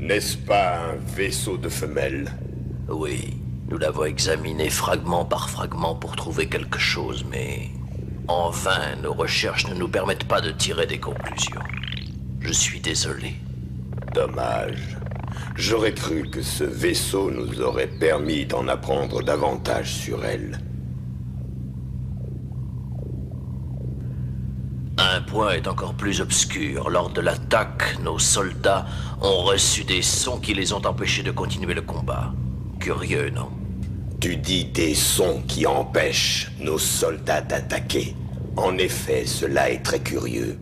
N'est-ce pas un vaisseau de femelle? Oui, nous l'avons examiné fragment par fragment pour trouver quelque chose, mais... En vain, nos recherches ne nous permettent pas de tirer des conclusions. Je suis désolé. Dommage. J'aurais cru que ce vaisseau nous aurait permis d'en apprendre davantage sur elle. Un point est encore plus obscur. Lors de l'attaque, nos soldats ont reçu des sons qui les ont empêchés de continuer le combat. Curieux, non? Tu dis des sons qui empêchent nos soldats d'attaquer. En effet, cela est très curieux.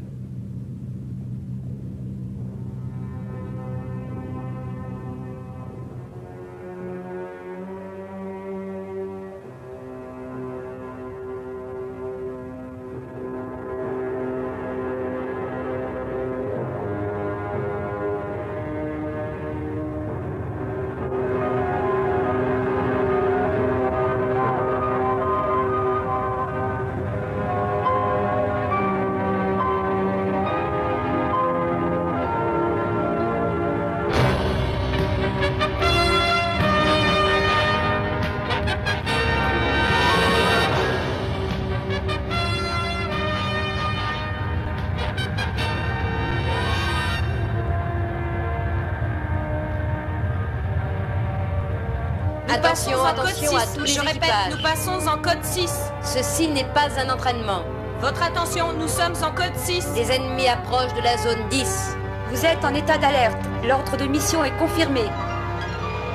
Attention, attention à tous les Je répète, équipages. nous passons en code 6. Ceci n'est pas un entraînement. Votre attention, nous sommes en code 6. Des ennemis approchent de la zone 10. Vous êtes en état d'alerte. L'ordre de mission est confirmé.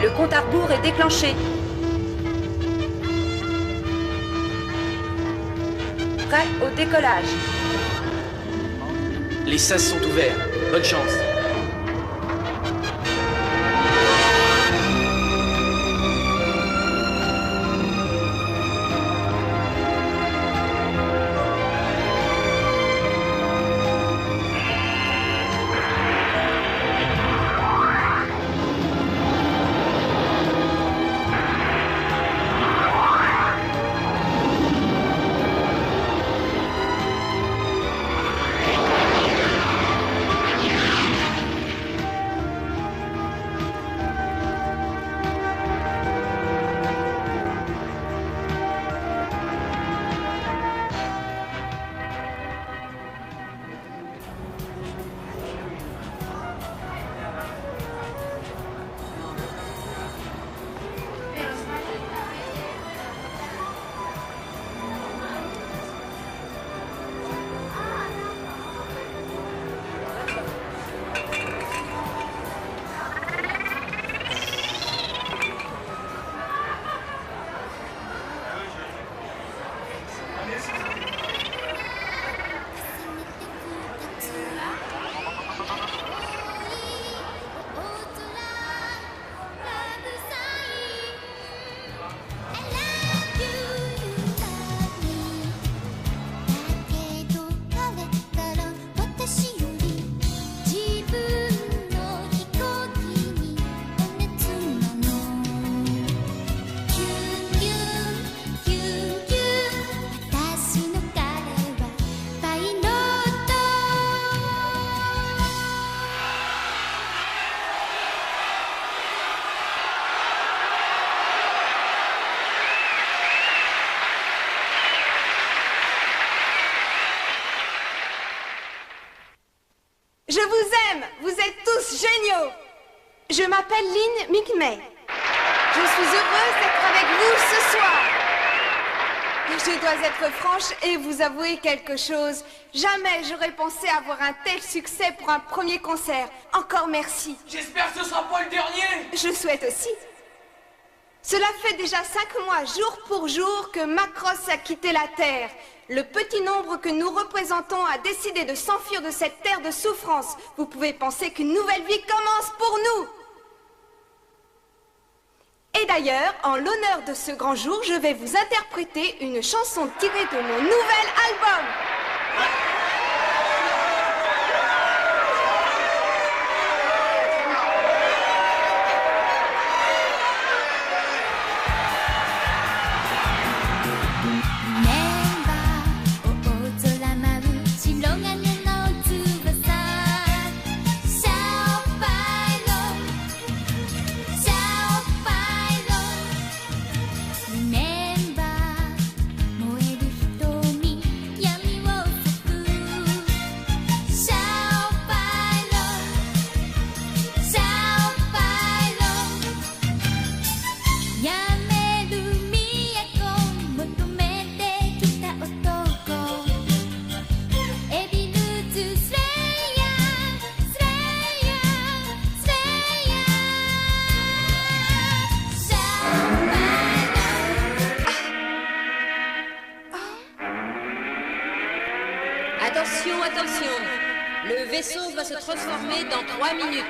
Le compte à rebours est déclenché. Prêt au décollage. Les sas sont ouverts. Bonne chance. Je vous aime, vous êtes tous géniaux. Je m'appelle Lynn McMay. Je suis heureuse d'être avec vous ce soir. Je dois être franche et vous avouer quelque chose. Jamais j'aurais pensé avoir un tel succès pour un premier concert. Encore merci. J'espère que ce sera pas le dernier. Je souhaite aussi. Cela fait déjà 5 mois, jour pour jour, que Macross a quitté la Terre. Le petit nombre que nous représentons a décidé de s'enfuir de cette terre de souffrance. Vous pouvez penser qu'une nouvelle vie commence pour nous. Et d'ailleurs, en l'honneur de ce grand jour, je vais vous interpréter une chanson tirée de mon nouvel album. Attention, attention. Le vaisseau va se transformer dans 3 minutes.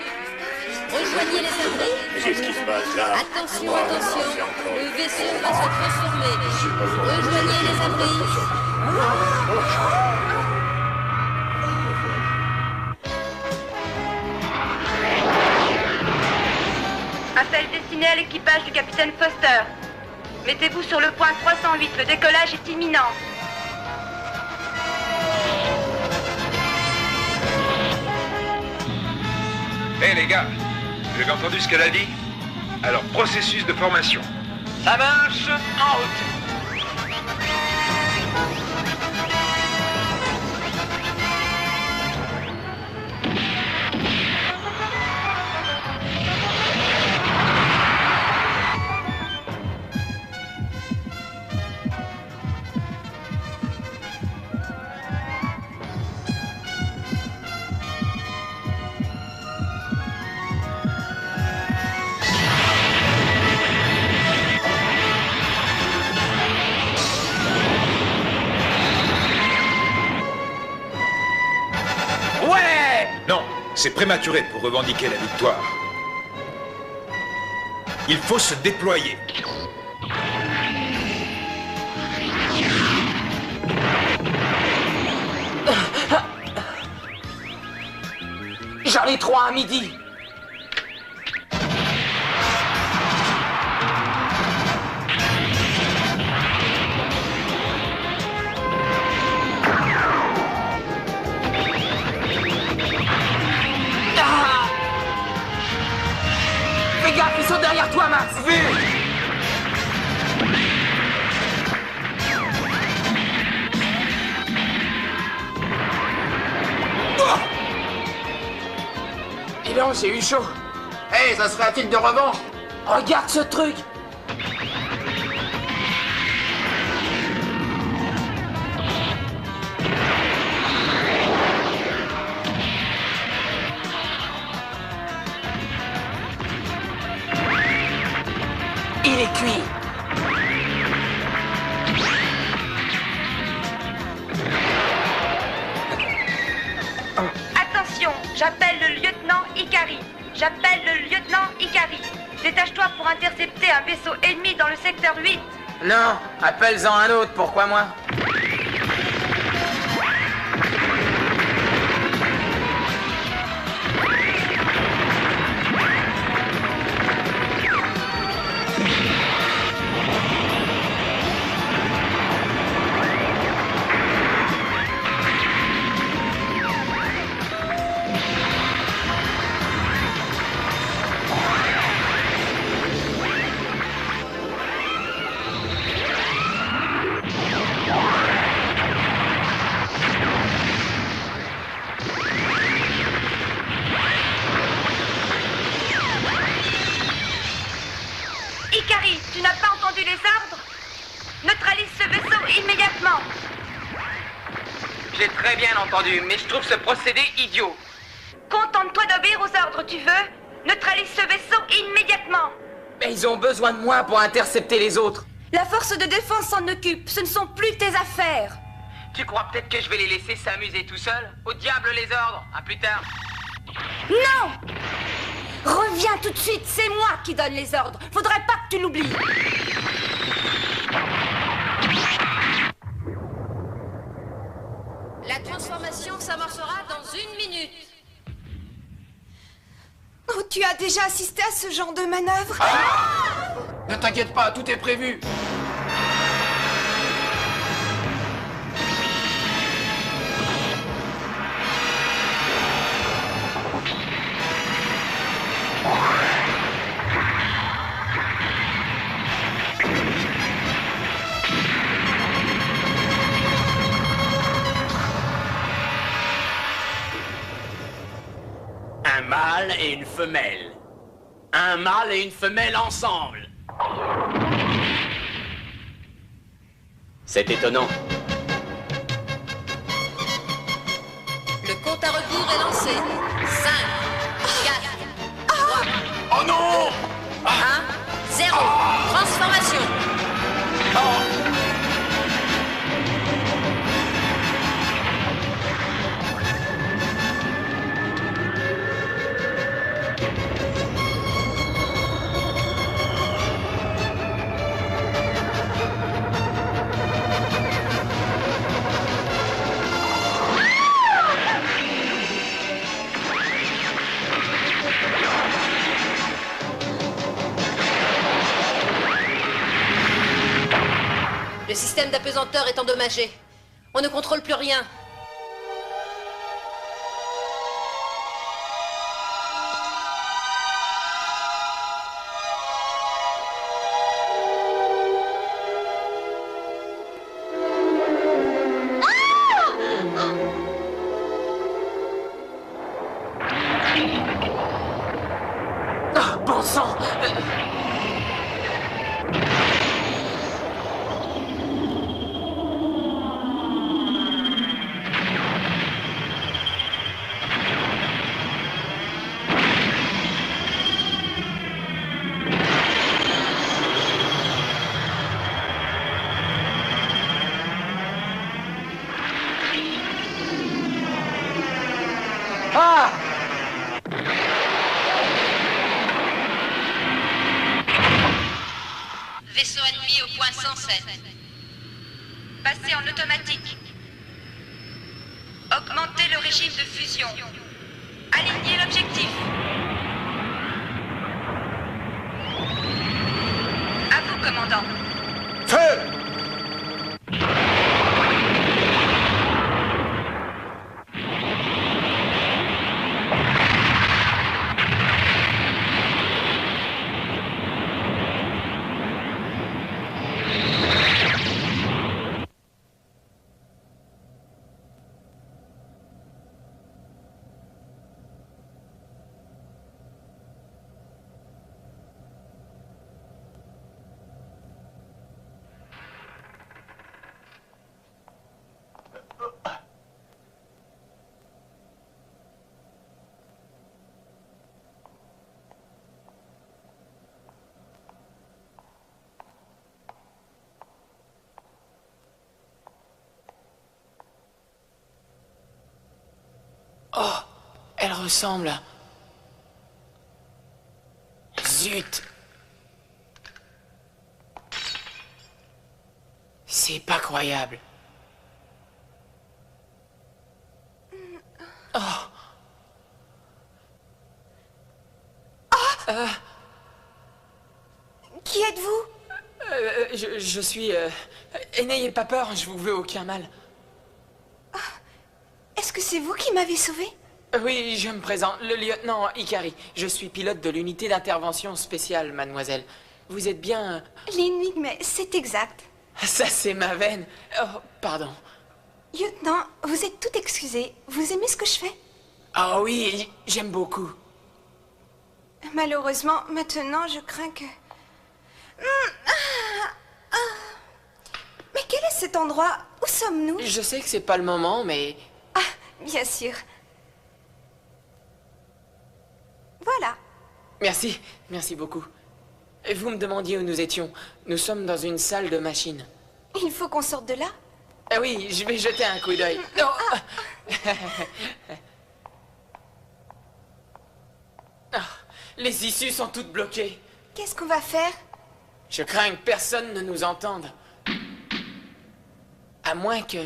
Rejoignez les abris. Qu'est-ce qui se passe là? Attention, attention. Le vaisseau va se transformer. Rejoignez les abris. Appel destiné à l'équipage du capitaine Foster. Mettez-vous sur le point 308, le décollage est imminent. Hé les gars, vous avez entendu ce qu'elle a dit? Alors, processus de formation. Ça marche, en route. Non, c'est prématuré pour revendiquer la victoire. Il faut se déployer. Charlie 3 à midi. Fais gaffe, ils sont derrière toi, Max. Dis donc, j'ai eu chaud. Hey, ça serait un titre de revanche. Regarde ce truc. Il est cuit. Attention, j'appelle le lieutenant Ikari. J'appelle le lieutenant Ikari. Détache-toi pour intercepter un vaisseau ennemi dans le secteur 8. Non, appelle-en un autre, pourquoi moi? Ikari, tu n'as pas entendu les ordres? Neutralise ce vaisseau immédiatement. J'ai très bien entendu, mais je trouve ce procédé idiot. Contente-toi d'obéir aux ordres, tu veux? Neutralise ce vaisseau immédiatement. Mais ils ont besoin de moi pour intercepter les autres. La force de défense s'en occupe, ce ne sont plus tes affaires. Tu crois peut-être que je vais les laisser s'amuser tout seuls? Au diable les ordres, à plus tard. Non! Reviens tout de suite, c'est moi qui donne les ordres. Faudrait pas que tu l'oublies. La transformation s'amorcera dans 1 minute. Oh, tu as déjà assisté à ce genre de manœuvre? Ne t'inquiète pas, tout est prévu. Un mâle et une femelle. Un mâle et une femelle ensemble. C'est étonnant. Le compte à rebours est lancé. 5, 4, 3, Oh non! 1, 0. Transformation. système d'apesanteur est endommagé. On ne contrôle plus rien. Bon sang! Ah! Vaisseau ennemi au point 107. Passez en automatique. Augmentez le régime de fusion. Alignez l'objectif. À vous, commandant. Feu! Oh, elle ressemble à... Zut! C'est pas croyable. Oh. Qui êtes-vous? Je suis... Et n'ayez pas peur, je vous veux aucun mal. Est-ce que c'est vous qui m'avez sauvé? Oui, je me présente, le lieutenant Ikari. Je suis pilote de l'unité d'intervention spéciale, mademoiselle. Vous êtes bien... Lynn Migmay, c'est exact. Ça, c'est ma veine. Oh, pardon. Lieutenant, vous êtes tout excusé. Vous aimez ce que je fais? Ah oui, j'aime beaucoup. Malheureusement, maintenant, je crains que... Mais quel est cet endroit? Où sommes-nous? Je sais que c'est pas le moment, mais... Ah, bien sûr. Voilà. Merci, merci beaucoup. Vous me demandiez où nous étions. Nous sommes dans une salle de machines. Il faut qu'on sorte de là? Ah oui, je vais jeter un coup d'œil. Oh. Ah, les issues sont toutes bloquées. Qu'est-ce qu'on va faire? Je crains que personne ne nous entende. À moins que...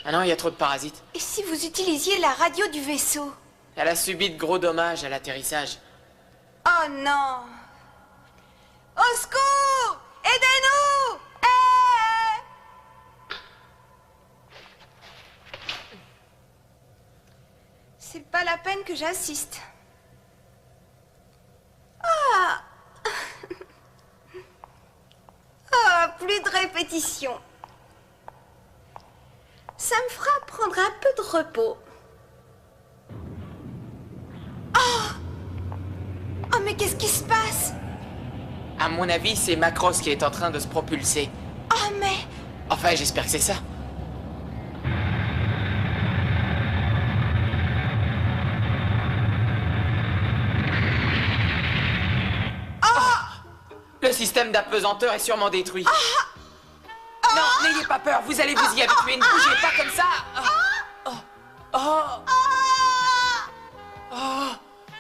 Ah non, il y a trop de parasites. Et si vous utilisiez la radio du vaisseau? Elle a subi de gros dommages à l'atterrissage. Oh non! Au secours! Aidez-nous! C'est pas la peine que j'assiste. Ah! Ah, plus de répétition. Ça me fera prendre un peu de repos. Oh, mais qu'est-ce qui se passe? À mon avis, c'est Macross qui est en train de se propulser. Oh, mais... Enfin, j'espère que c'est ça. Le système d'apesanteur est sûrement détruit. Non, n'ayez pas peur, vous allez vous y habituer, ne bougez pas comme ça.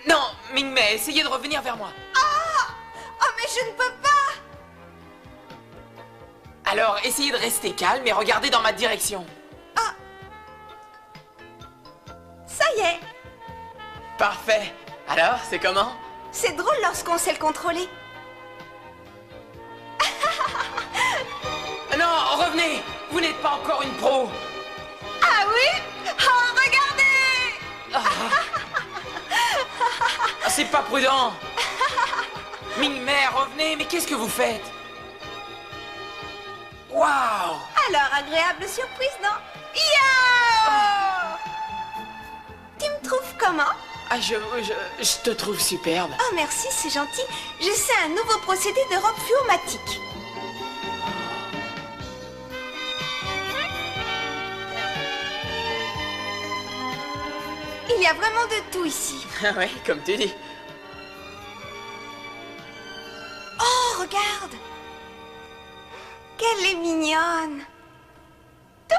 Non, Mingmei, essayez de revenir vers moi. Oh, mais je ne peux pas. Alors, essayez de rester calme et regardez dans ma direction. Ça y est. Parfait. Alors, c'est comment? C'est drôle lorsqu'on sait le contrôler. vous n'êtes pas encore une pro. Ah oui? Oh, regardez! Ah, c'est pas prudent. Ming-Mei, revenez, mais qu'est-ce que vous faites? Waouh! Alors, agréable surprise, non? Yo! Tu me trouves comment? Ah, je te trouve superbe. Oh, merci, c'est gentil. J'essaie un nouveau procédé de robe fluomatique. Il y a vraiment de tout ici. Ah ouais, comme tu dis. Oh, regarde! Qu'elle est mignonne! Top!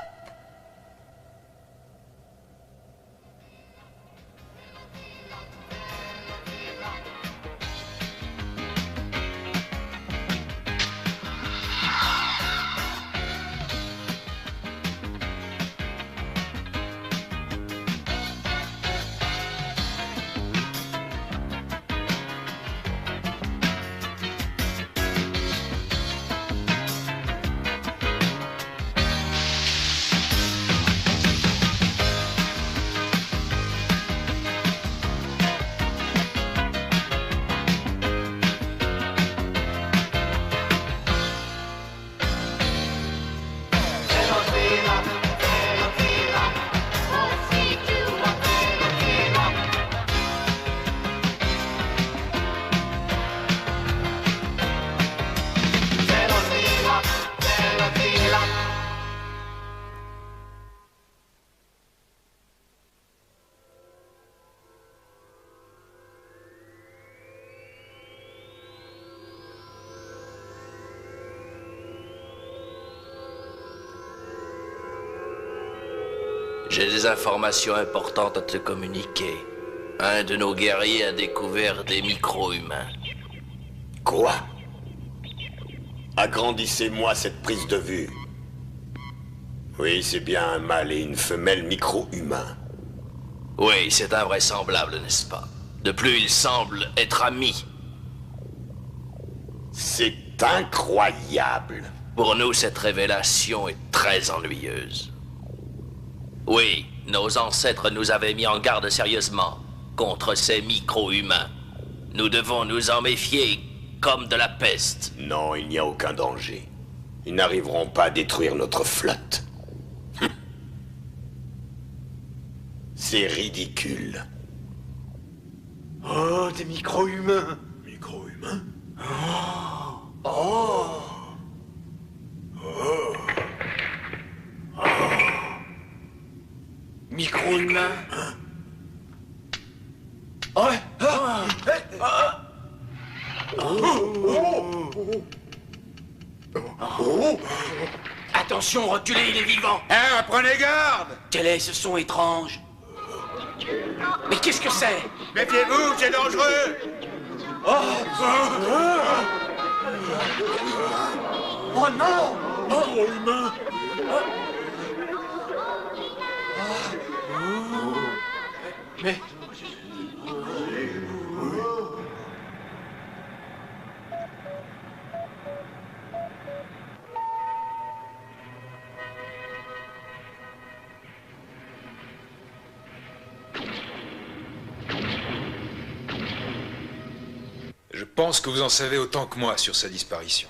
J'ai des informations importantes à te communiquer. Un de nos guerriers a découvert des micro-humains. Quoi? Agrandissez-moi cette prise de vue. Oui, c'est bien un mâle et une femelle micro-humains. Oui, c'est invraisemblable, n'est-ce pas? De plus, ils semblent être amis. C'est incroyable. Pour nous, cette révélation est très ennuyeuse. Oui, nos ancêtres nous avaient mis en garde sérieusement contre ces micro-humains. Nous devons nous en méfier comme de la peste. Non, il n'y a aucun danger. Ils n'arriveront pas à détruire notre flotte. C'est ridicule. Oh, des micro-humains. Micro-humains? Micro-humains. Ouais. Attention, reculez, il est vivant. Hein, prenez garde! Quel est ce son étrange? Mais qu'est-ce que c'est? Méfiez-vous, c'est dangereux! Oh non! Micro-humain. Mais... Je pense que vous en savez autant que moi sur sa disparition.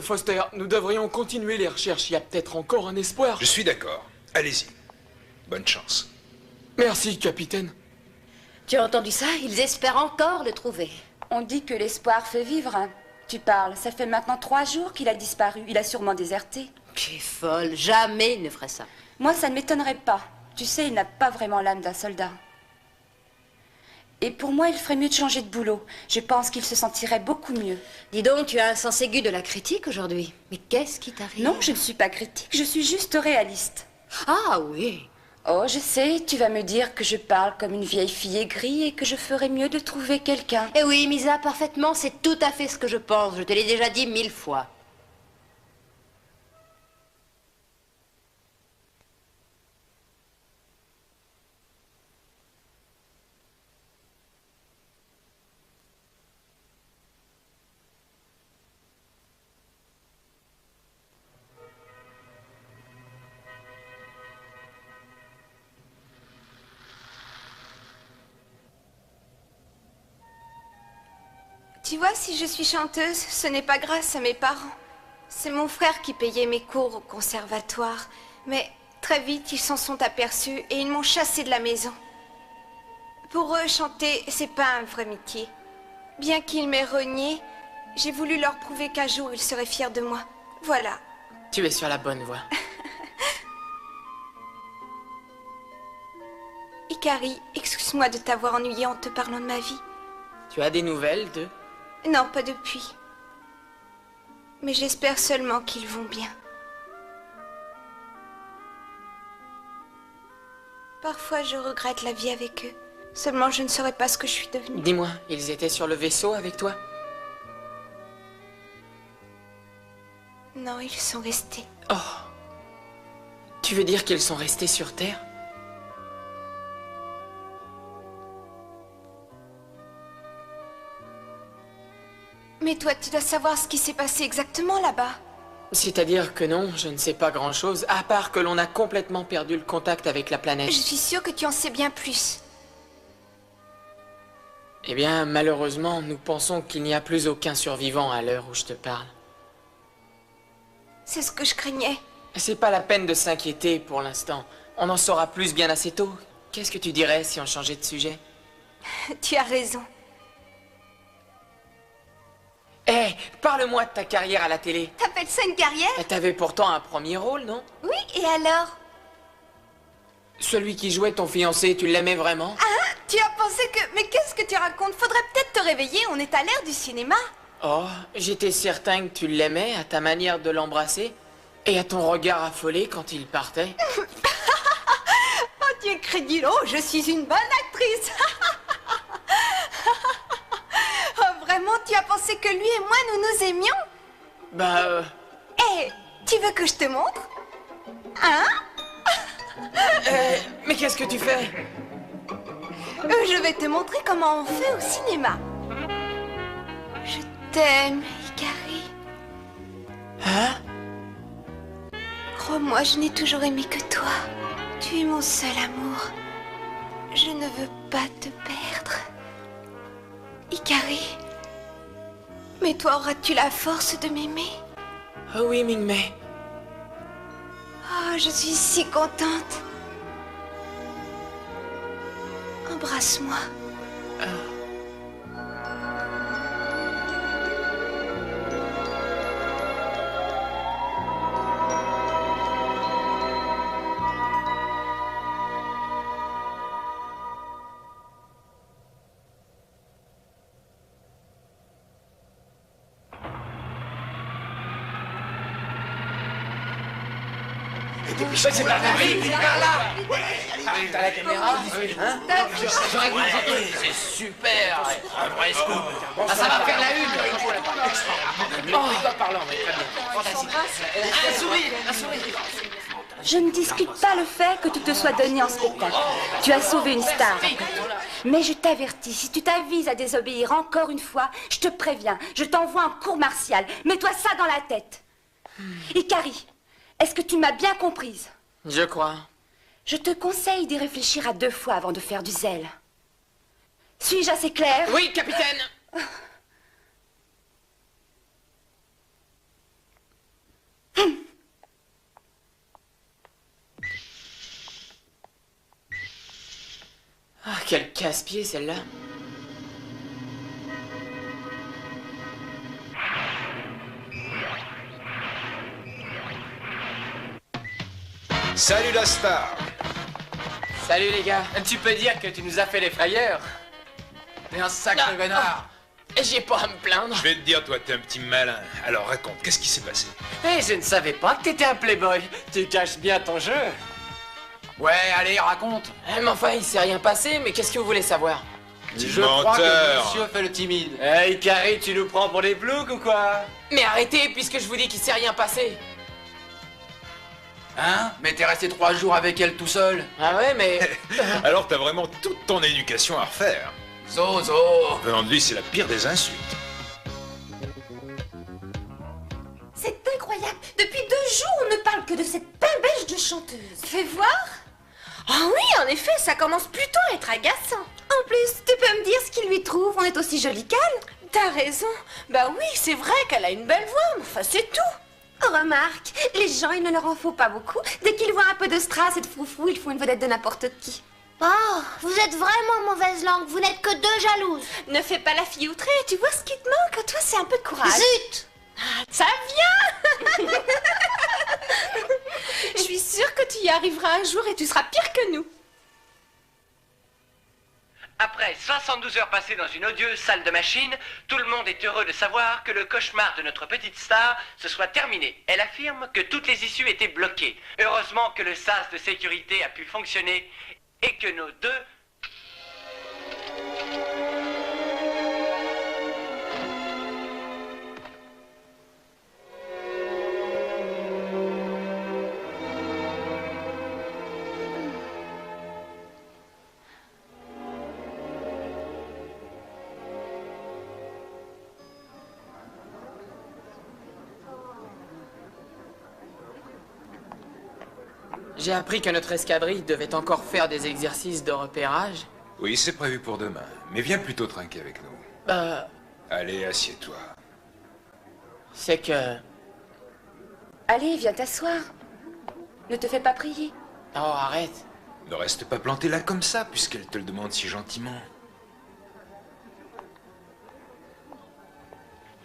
Foster, nous devrions continuer les recherches. Il y a peut-être encore un espoir. Je suis d'accord. Allez-y. Bonne chance. Merci, capitaine. Tu as entendu ça? Ils espèrent encore le trouver. On dit que l'espoir fait vivre. Hein. Tu parles, ça fait maintenant 3 jours qu'il a disparu. Il a sûrement déserté. Tu es folle. Jamais il ne ferait ça. Moi, ça ne m'étonnerait pas. Tu sais, il n'a pas vraiment l'âme d'un soldat. Et pour moi, il ferait mieux de changer de boulot. Je pense qu'il se sentirait beaucoup mieux. Dis donc, tu as un sens aigu de la critique aujourd'hui. Mais qu'est-ce qui t'arrive? Non, je ne suis pas critique, je suis juste réaliste. Ah oui. Oh, je sais, tu vas me dire que je parle comme une vieille fille aigrie et que je ferais mieux de trouver quelqu'un. Eh oui, Misa, parfaitement, c'est tout à fait ce que je pense. Je te l'ai déjà dit 1000 fois. Tu vois, si je suis chanteuse, ce n'est pas grâce à mes parents. C'est mon frère qui payait mes cours au conservatoire. Mais très vite, ils s'en sont aperçus et ils m'ont chassée de la maison. Pour eux, chanter, c'est pas un vrai métier. Bien qu'ils m'aient renié, j'ai voulu leur prouver qu'un jour, ils seraient fiers de moi. Voilà. Tu es sur la bonne voie. Ikari, excuse-moi de t'avoir ennuyé en te parlant de ma vie. Tu as des nouvelles de... Non, pas depuis. Mais j'espère seulement qu'ils vont bien. Parfois, je regrette la vie avec eux. Seulement, je ne saurais pas ce que je suis devenue. Dis-moi, ils étaient sur le vaisseau avec toi? Non, ils sont restés. Oh. Tu veux dire qu'ils sont restés sur Terre? Mais toi, tu dois savoir ce qui s'est passé exactement là-bas. C'est-à-dire que non, je ne sais pas grand-chose, à part que l'on a complètement perdu le contact avec la planète. Je suis sûre que tu en sais bien plus. Eh bien, malheureusement, nous pensons qu'il n'y a plus aucun survivant à l'heure où je te parle. C'est ce que je craignais. C'est pas la peine de s'inquiéter pour l'instant. On en saura plus bien assez tôt. Qu'est-ce que tu dirais si on changeait de sujet? Tu as raison. Hé, parle-moi de ta carrière à la télé. T'appelles ça une carrière? T'avais pourtant un premier rôle, non? Oui, et alors? Celui qui jouait ton fiancé, tu l'aimais vraiment? Ah, tu as pensé que... Mais qu'est-ce que tu racontes? Faudrait peut-être te réveiller, on est à l'ère du cinéma. Oh, j'étais certain que tu l'aimais à ta manière de l'embrasser et à ton regard affolé quand il partait. Oh, tu es crédule. Oh, je suis une bonne actrice. Oh, vraiment, tu as pensé que lui et moi, nous nous aimions? Bah... Hé, tu veux que je te montre? Hein? Mais qu'est-ce que tu fais? Je vais te montrer comment on fait au cinéma. Je t'aime, Ikari. Hein? Crois-moi, je n'ai toujours aimé que toi. Tu es mon seul amour. Je ne veux pas te perdre. Ikari. Mais toi, auras-tu la force de m'aimer? Oh oui, Ming-Mei. Oh, je suis si contente. Embrasse-moi. C'est pas vrai, il est par là. T'as la caméra? Hein? C'est super. Un vrai scoop. Ah, ça va faire la une. Parlant, mais très bien. Fantastique. Un sourire. Je ne discute pas le fait que tu te sois donné en spectacle. Tu as sauvé une star. Mais je t'avertis, si tu t'avises à désobéir encore une fois, je te préviens, je t'envoie un cours martial. Mets-toi ça dans la tête. Ikari, est-ce que tu m'as bien comprise? Je crois. Je te conseille d'y réfléchir à 2 fois avant de faire du zèle. Suis-je assez claire? Oui, capitaine. Ah, quel casse-pied celle-là. Salut la star. Salut les gars. Tu peux dire que tu nous as fait les frayeurs. T'es un sacré connard. J'ai pas à me plaindre. Je vais te dire, toi, t'es un petit malin. Alors raconte, qu'est-ce qui s'est passé? Eh, je ne savais pas que t'étais un playboy. Tu caches bien ton jeu. Ouais, allez, raconte. Mais enfin, il s'est rien passé, mais qu'est-ce que vous voulez savoir? Je crois que monsieur fait le timide. Eh, Ikari, tu nous prends pour des ploucs ou quoi? Mais arrêtez, puisque je vous dis qu'il s'est rien passé. Hein? Mais t'es resté 3 jours avec elle tout seul. Ah ouais, mais... Alors t'as vraiment toute ton éducation à refaire. Zozo. Venant de lui, c'est la pire des insultes. C'est incroyable. Depuis 2 jours, on ne parle que de cette pimbèche de chanteuse. Fais voir. Ah oui, en effet, ça commence plutôt à être agaçant. En plus, tu peux me dire ce qu'il lui trouve? On est aussi jolie qu'elle. T'as raison. Bah oui, c'est vrai qu'elle a une belle voix, mais enfin, c'est tout. Remarque, les gens, il ne leur en faut pas beaucoup. Dès qu'ils voient un peu de strass et de froufrou, ils font une vedette de n'importe qui. Oh, vous êtes vraiment mauvaise langue, vous n'êtes que deux jalouses. Ne fais pas la fille outrée, tu vois ce qui te manque, toi, c'est un peu de courage. Zut! Ah, ça vient. Je suis sûre que tu y arriveras un jour et tu seras pire que nous. Après 72 heures passées dans une odieuse salle de machine, tout le monde est heureux de savoir que le cauchemar de notre petite star se soit terminé. Elle affirme que toutes les issues étaient bloquées. Heureusement que le sas de sécurité a pu fonctionner et que nos deux... J'ai appris que notre escadrille devait encore faire des exercices de repérage. Oui, c'est prévu pour demain. Mais viens plutôt trinquer avec nous. Allez, assieds-toi. C'est que... Allez, viens t'asseoir. Ne te fais pas prier. Oh, arrête. Ne reste pas planté là comme ça, puisqu'elle te le demande si gentiment.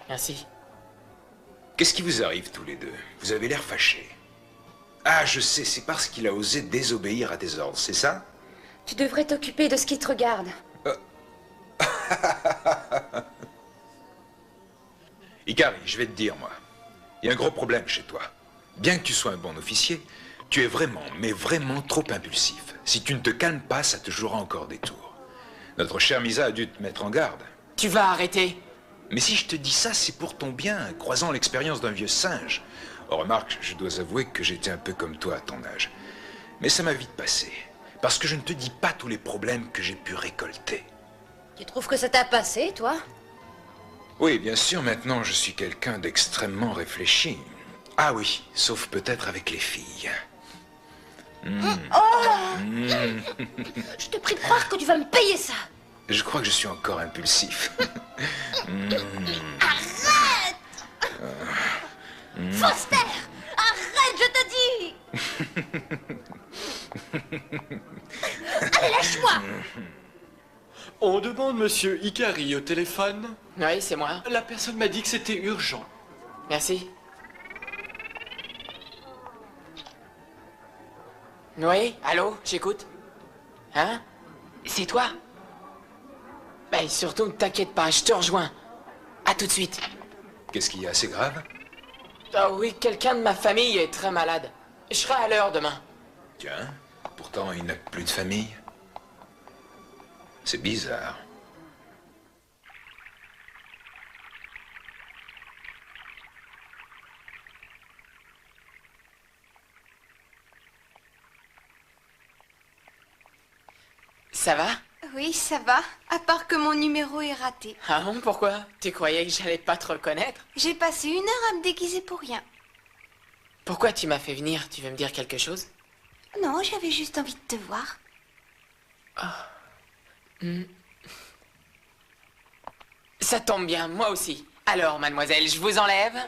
Merci. Qu'est-ce qui vous arrive tous les deux? Vous avez l'air fâchés. Ah, je sais, c'est parce qu'il a osé désobéir à tes ordres, c'est ça? Tu devrais t'occuper de ce qui te regarde. Ikari, je vais te dire, moi. Il y a un gros problème chez toi. Bien que tu sois un bon officier, tu es vraiment, mais vraiment trop impulsif. Si tu ne te calmes pas, ça te jouera encore des tours. Notre chère Misa a dû te mettre en garde. Tu vas arrêter. Mais si je te dis ça, c'est pour ton bien, croisant l'expérience d'un vieux singe. Oh, remarque, je dois avouer que j'étais un peu comme toi à ton âge. Mais ça m'a vite passé. Parce que je ne te dis pas tous les problèmes que j'ai pu récolter. Tu trouves que ça t'a passé, toi? Oui, bien sûr, maintenant je suis quelqu'un d'extrêmement réfléchi. Ah oui, sauf peut-être avec les filles. Je te prie de croire que tu vas me payer ça. Je crois que je suis encore impulsif. Arrête! Foster! Arrête, je te dis! Allez, lâche-moi! On demande monsieur Ikari au téléphone? Oui, c'est moi. La personne m'a dit que c'était urgent. Merci. Oui, allô, j'écoute. Hein? C'est toi? Ben, surtout, ne t'inquiète pas, je te rejoins. À tout de suite. Qu'est-ce qu'il y a, c'est grave? Ah oui, quelqu'un de ma famille est très malade. Je serai à l'heure demain. Tiens, pourtant il n'a plus de famille. C'est bizarre. Ça va? Oui, ça va, à part que mon numéro est raté. Ah bon, pourquoi? Tu croyais que j'allais pas te reconnaître? J'ai passé 1 heure à me déguiser pour rien. Pourquoi tu m'as fait venir? Tu veux me dire quelque chose? Non, j'avais juste envie de te voir. Ça tombe bien, moi aussi. Alors, mademoiselle, je vous enlève?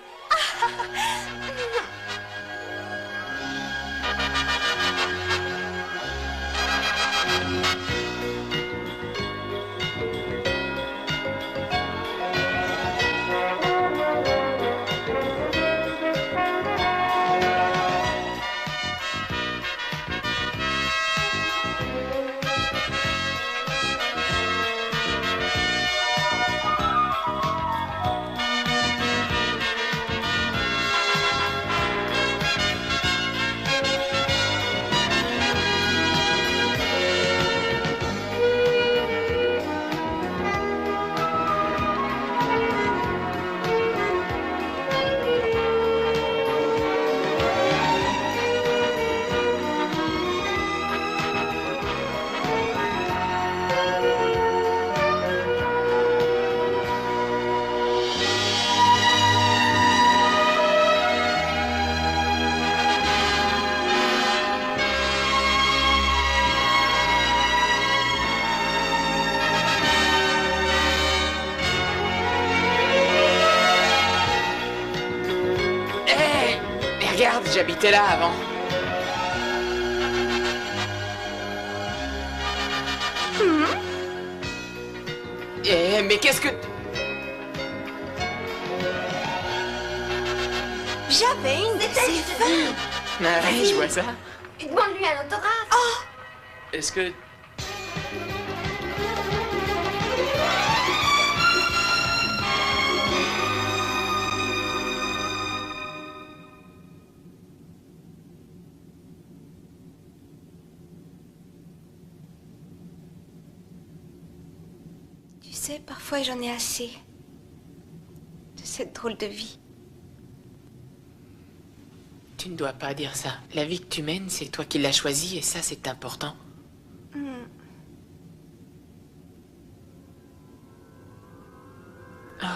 J'habitais là avant. Mais qu'est-ce que... J'avais une de tes feuilles. Ah ouais, je vois ça. Demande-lui un autographe. Oh, Est-ce que... tu sais, parfois j'en ai assez de cette drôle de vie. Tu ne dois pas dire ça. La vie que tu mènes, c'est toi qui l'as choisie et ça, c'est important. Oh.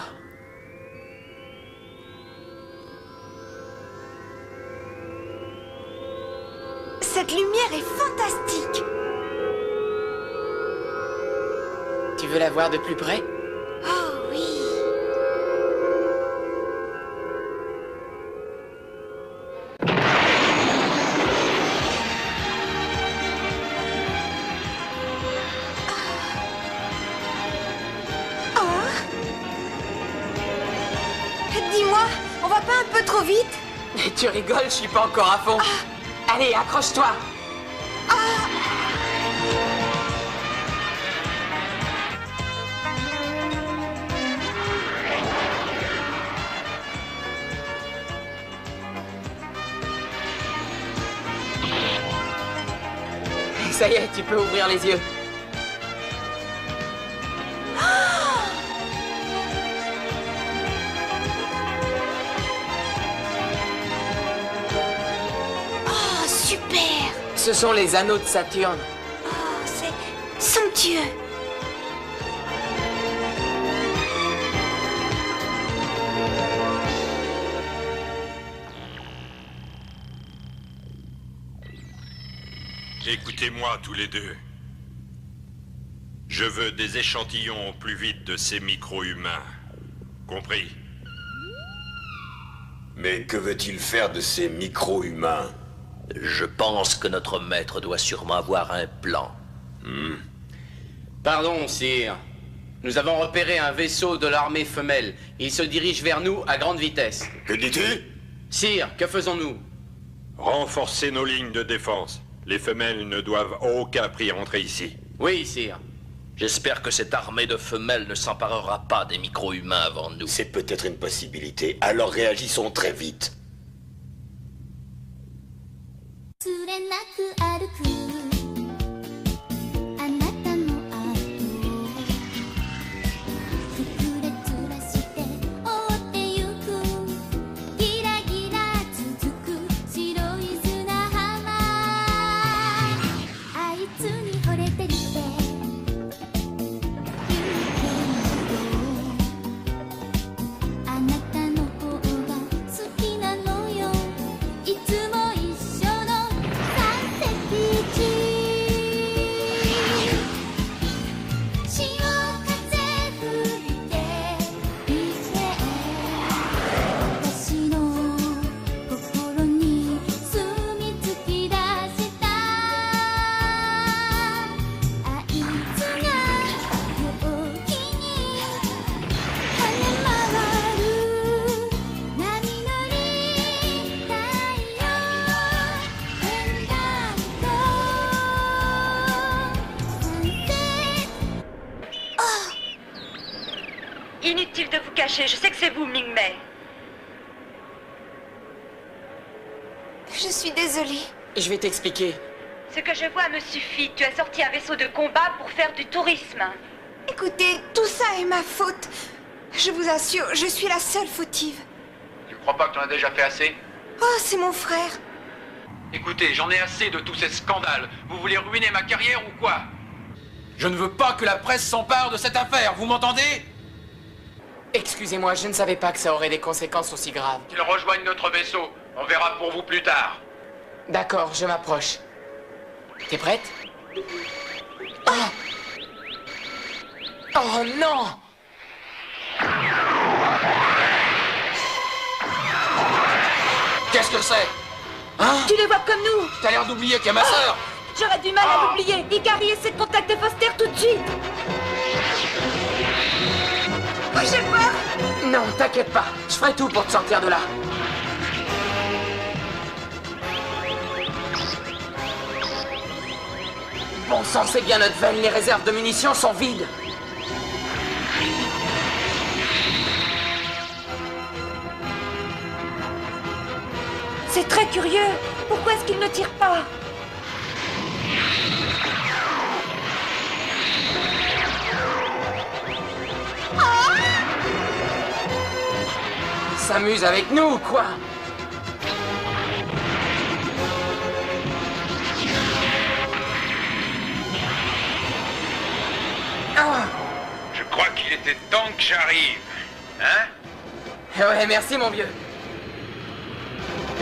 Cette lumière est fantastique. Tu veux la voir de plus près? Oh oui. Dis-moi, on va pas un peu trop vite? Tu rigoles, je suis pas encore à fond. Allez, accroche-toi. Ça y est, tu peux ouvrir les yeux. Oh, super. Ce sont les anneaux de Saturne. Oh, c'est somptueux. Écoutez-moi tous les deux. Je veux des échantillons au plus vite de ces micro-humains. Compris? Mais que veut-il faire de ces micro-humains? Je pense que notre maître doit sûrement avoir un plan. Pardon, sire. Nous avons repéré un vaisseau de l'armée femelle. Il se dirige vers nous à grande vitesse. Que dis-tu? Sire, que faisons-nous? Renforcez nos lignes de défense. Les femelles ne doivent à aucun prix rentrer ici. Oui, sire. J'espère que cette armée de femelles ne s'emparera pas des micro-humains avant nous. C'est peut-être une possibilité, alors réagissons très vite. Inutile de vous cacher, je sais que c'est vous, Ming-Mei. Je suis désolée. Je vais t'expliquer. Ce que je vois me suffit. Tu as sorti un vaisseau de combat pour faire du tourisme. Écoutez, tout ça est ma faute. Je vous assure, je suis la seule fautive. Tu crois pas que tu en as déjà fait assez? Oh, c'est mon frère. Écoutez, j'en ai assez de tous ces scandales. Vous voulez ruiner ma carrière ou quoi? Je ne veux pas que la presse s'empare de cette affaire, vous m'entendez? Excusez-moi, je ne savais pas que ça aurait des conséquences aussi graves. Qu'ils rejoignent notre vaisseau. On verra pour vous plus tard. D'accord, je m'approche. T'es prête? Oh! Oh non! Qu'est-ce que c'est? Hein? Tu les vois comme nous. T'as l'air d'oublier qu'il y a ma sœur. J'aurais du mal à l'oublier. Ikari essaie de contacter Foster tout de suite. Oh, j'ai peur. Non, t'inquiète pas. Je ferai tout pour te sortir de là. Bon sang, c'est bien notre veine. Les réserves de munitions sont vides. C'est très curieux. Pourquoi est-ce qu'il ne tire pas? Il s'amuse avec nous ou quoi? Je crois qu'il était temps que j'arrive. Hein? Ouais, merci mon vieux.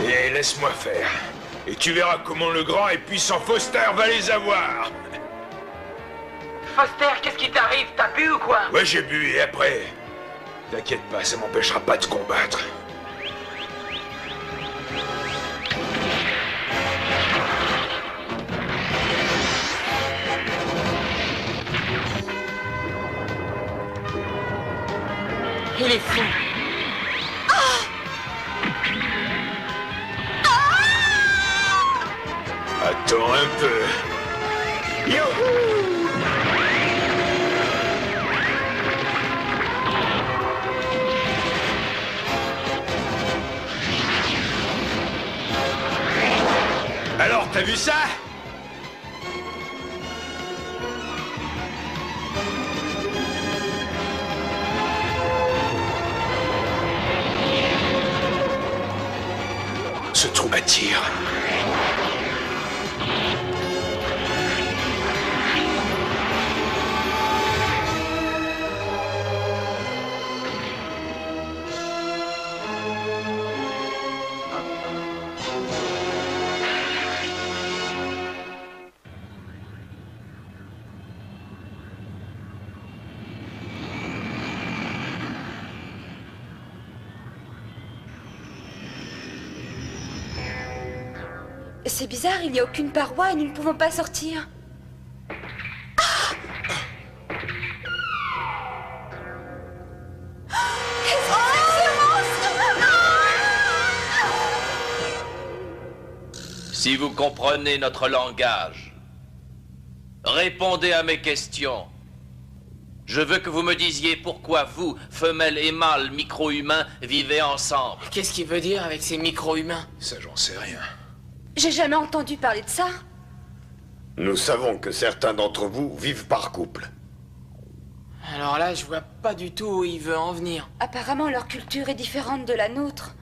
Et laisse-moi faire. Et tu verras comment le grand et puissant Foster va les avoir. Foster, qu'est-ce qui t'arrive? T'as bu ou quoi? Ouais, j'ai bu et après... T'inquiète pas, ça m'empêchera pas de combattre. Il est fou. Attends un peu. Youhou! Alors, t'as vu ça? Ce trou m'attire. C'est bizarre, il n'y a aucune paroi et nous ne pouvons pas sortir. Si vous comprenez notre langage, répondez à mes questions. Je veux que vous me disiez pourquoi vous, femelles et mâles micro-humains, vivez ensemble. Qu'est-ce qu'il veut dire avec ces micro-humains? Ça, j'en sais rien. J'ai jamais entendu parler de ça. Nous savons que certains d'entre vous vivent par couple. Alors là, je vois pas du tout où il veut en venir. Apparemment, leur culture est différente de la nôtre.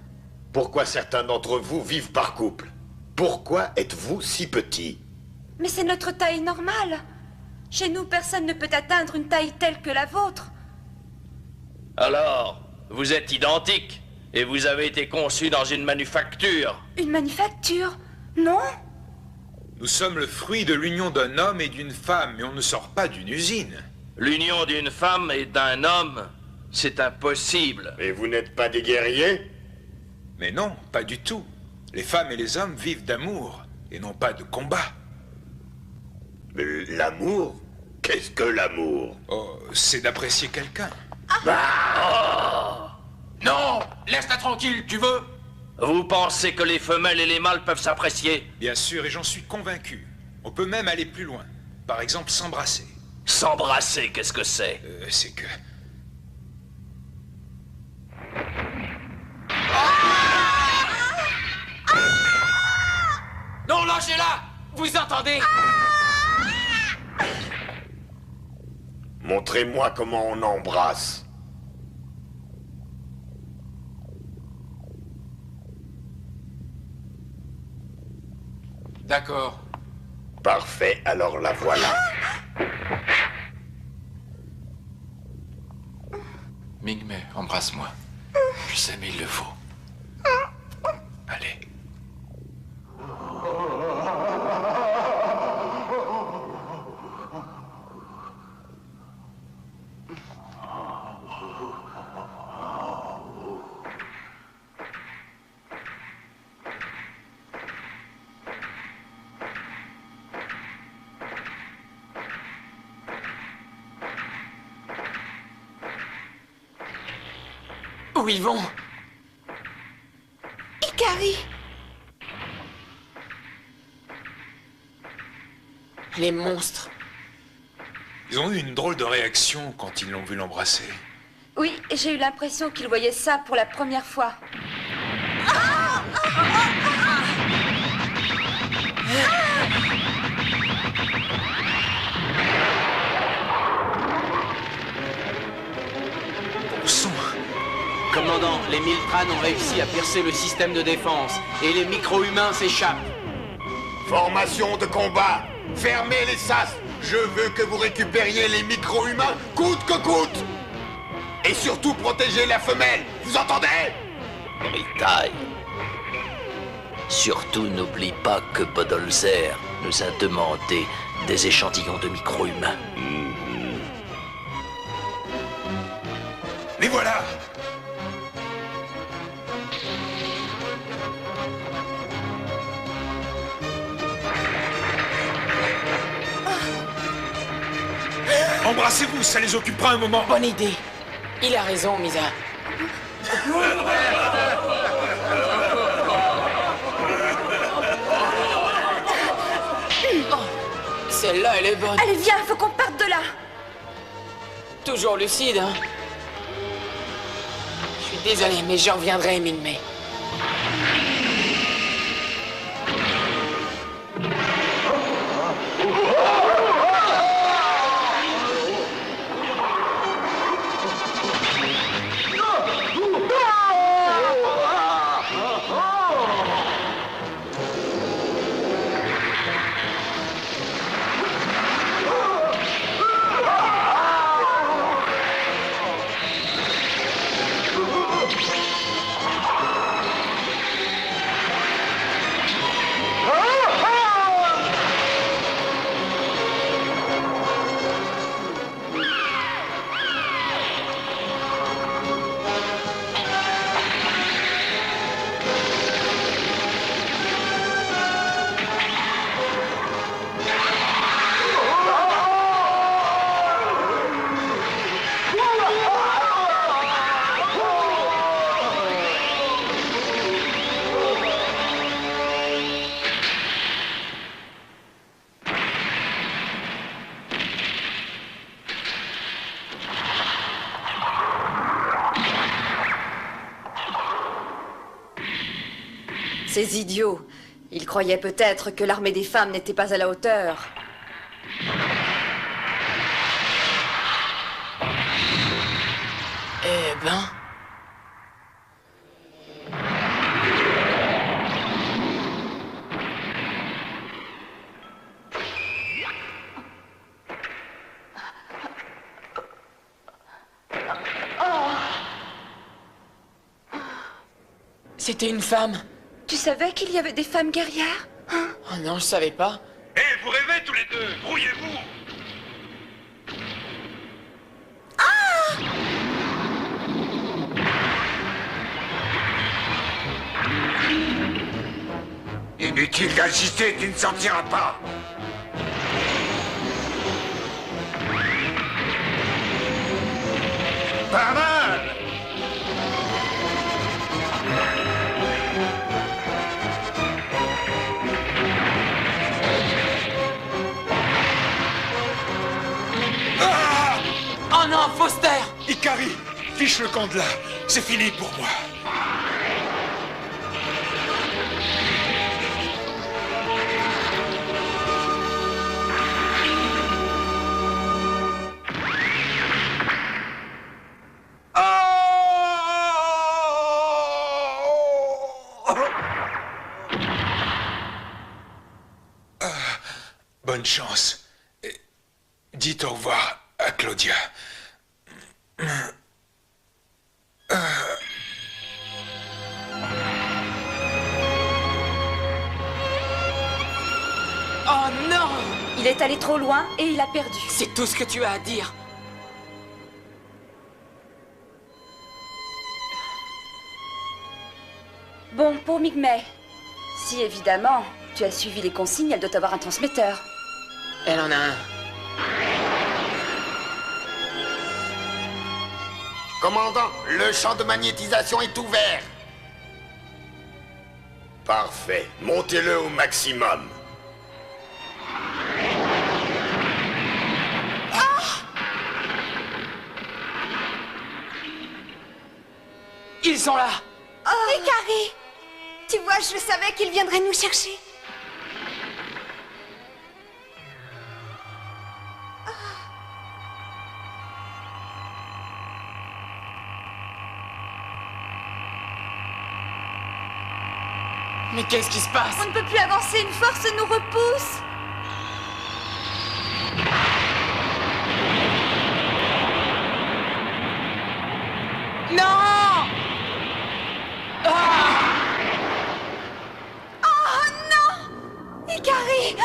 Pourquoi certains d'entre vous vivent par couple? Pourquoi êtes-vous si petit? Mais c'est notre taille normale. Chez nous, personne ne peut atteindre une taille telle que la vôtre. Alors, vous êtes identiques et vous avez été conçus dans une manufacture. Une manufacture? Non? Nous sommes le fruit de l'union d'un homme et d'une femme, mais on ne sort pas d'une usine. L'union d'une femme et d'un homme, c'est impossible. Et vous n'êtes pas des guerriers? Mais non, pas du tout. Les femmes et les hommes vivent d'amour, et non pas de combat. Mais l'amour? Qu'est-ce que l'amour? Oh, c'est d'apprécier quelqu'un. Non! Laisse-la tranquille, tu veux? Vous pensez que les femelles et les mâles peuvent s'apprécier? Bien sûr, et j'en suis convaincu. On peut même aller plus loin. Par exemple, s'embrasser. S'embrasser, qu'est-ce que c'est? C'est que... Non, lâchez-la! Vous entendez? Montrez-moi comment on embrasse. D'accord. Parfait, alors la voilà. Migmé, embrasse-moi. Je sais, mais il le faut. Allez. Où ils vont? Ikari! Les monstres. Ils ont eu une drôle de réaction quand ils l'ont vu l'embrasser. Oui, j'ai eu l'impression qu'ils voyaient ça pour la première fois. Bon sang! Commandant, les Miltranes ont réussi à percer le système de défense et les micro-humains s'échappent. Formation de combat. Fermez les sas. Je veux que vous récupériez les micro-humains coûte que coûte. Et surtout protégez la femelle. Vous entendez? Ritaille. Surtout n'oublie pas que Bodolzer nous a demandé des échantillons de micro-humains. Les voilà! Embrassez-vous, ça les occupera un moment. Bonne idée. Il a raison, Misa. Celle-là, elle est bonne. Allez, viens, faut qu'on parte de là. Toujours lucide, hein? Je suis désolé, mais j'en reviendrai, Ming-Mei. Ces idiots, ils croyaient peut-être que l'armée des femmes n'était pas à la hauteur. Eh ben... C'était une femme. Tu savais qu'il y avait des femmes guerrières? Hein? Oh non, je savais pas. Hé, vous rêvez tous les deux! Brouillez-vous! Inutile d'insister, tu ne sortiras pas. Pas mal. Oh non, Foster! Ikari, fiche le camp de là. C'est fini pour moi. Bonne chance. Dites au revoir à Claudia. Oh non! Il est allé trop loin et il a perdu. C'est tout ce que tu as à dire. Bon, pour Ming-Mei, si évidemment tu as suivi les consignes, elle doit avoir un transmetteur. Elle en a un. Commandant, le champ de magnétisation est ouvert. Parfait. Montez-le au maximum. Ils sont là. Oh, Ikari! Tu vois, je savais qu'ils viendraient nous chercher. Mais qu'est-ce qui se passe? On ne peut plus avancer, une force nous repousse. Non! Oh non! Ikari!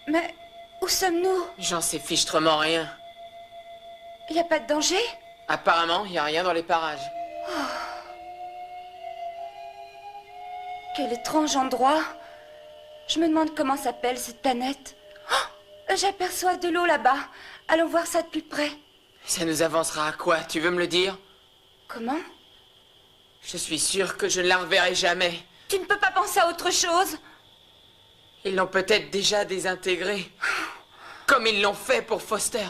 Mais où sommes-nous? J'en sais fichtrement rien. Il n'y a pas de danger? Apparemment, il n'y a rien dans les parages. Quel étrange endroit. Je me demande comment s'appelle cette planète. Oh, j'aperçois de l'eau là-bas. Allons voir ça de plus près. Ça nous avancera à quoi? Tu veux me le dire? Comment? Je suis sûr que je ne la reverrai jamais. Tu ne peux pas penser à autre chose? Ils l'ont peut-être déjà désintégré. Comme ils l'ont fait pour Foster.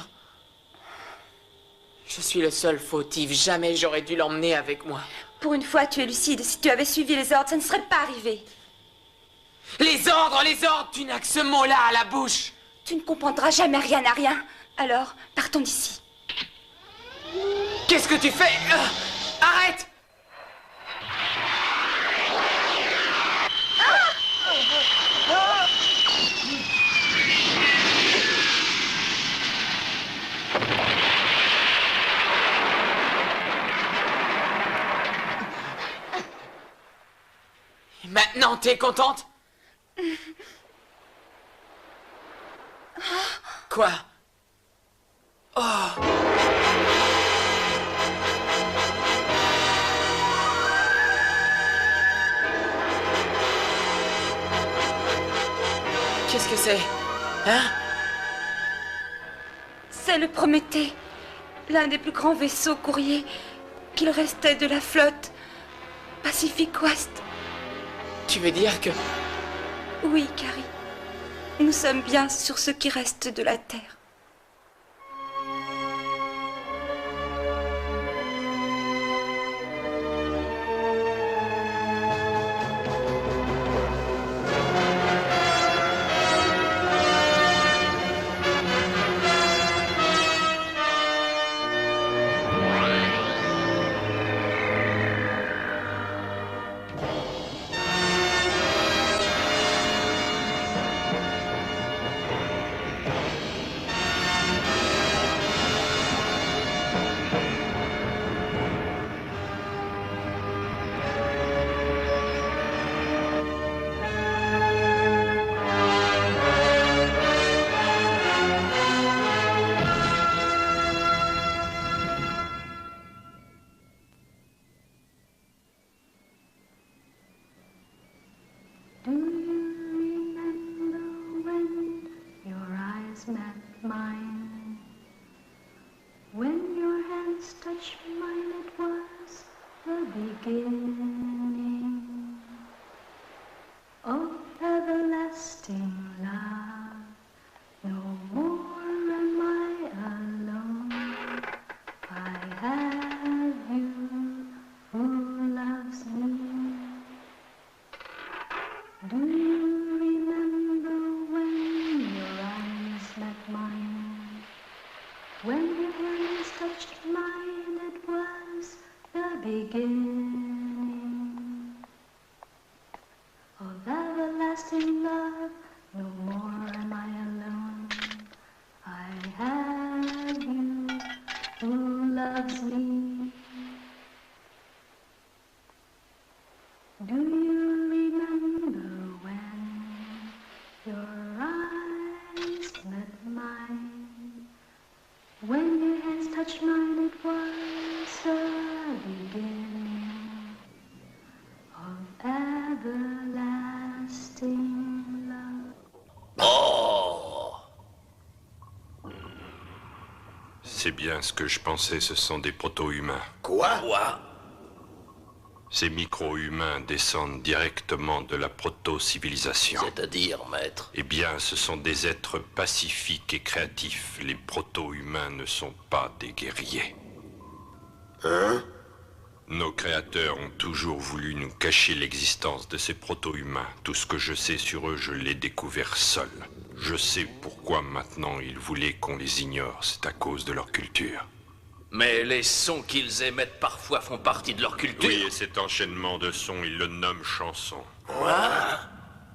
Je suis le seul fautif. Jamais j'aurais dû l'emmener avec moi. Pour une fois, tu es lucide. Si tu avais suivi les ordres, ça ne serait pas arrivé. Les ordres! Tu n'as que ce mot-là à la bouche. Tu ne comprendras jamais rien à rien. Alors, partons d'ici. Qu'est-ce que tu fais? Arrête! Maintenant, t'es contente? Quoi? Oh! Qu'est-ce que c'est? Hein? C'est le Prométhée, l'un des plus grands vaisseaux courriers qu'il restait de la flotte Pacific Ouest. Tu veux dire que... Oui, Carrie. Nous sommes bien sur ce qui reste de la Terre. When your hands touched mine, it was the beginning of everlasting love. No more am I alone. I have you who loves me. Do you remember when your eyes met mine? When your hands touched mine, it was the beginning of everlasting love. Oh! C'est bien ce que je pensais, ce sont des proto-humains. Quoi? Ces micro-humains descendent directement de la proto-civilisation. C'est-à-dire, maître? Eh bien, ce sont des êtres pacifiques et créatifs. Les proto-humains ne sont pas des guerriers. Hein? Nos créateurs ont toujours voulu nous cacher l'existence de ces proto-humains. Tout ce que je sais sur eux, je l'ai découvert seul. Je sais pourquoi maintenant ils voulaient qu'on les ignore. C'est à cause de leur culture. Mais les sons qu'ils émettent parfois font partie de leur culture. Oui, et cet enchaînement de sons, ils le nomment chanson. Quoi?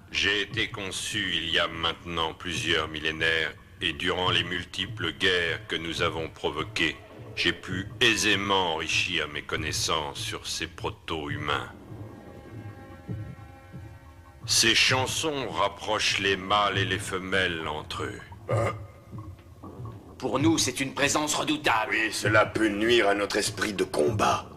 J'ai été conçu il y a maintenant plusieurs millénaires, et durant les multiples guerres que nous avons provoquées, j'ai pu aisément enrichir mes connaissances sur ces proto-humains. Ces chansons rapprochent les mâles et les femelles entre eux. Pour nous, c'est une présence redoutable. Oui, cela peut nuire à notre esprit de combat.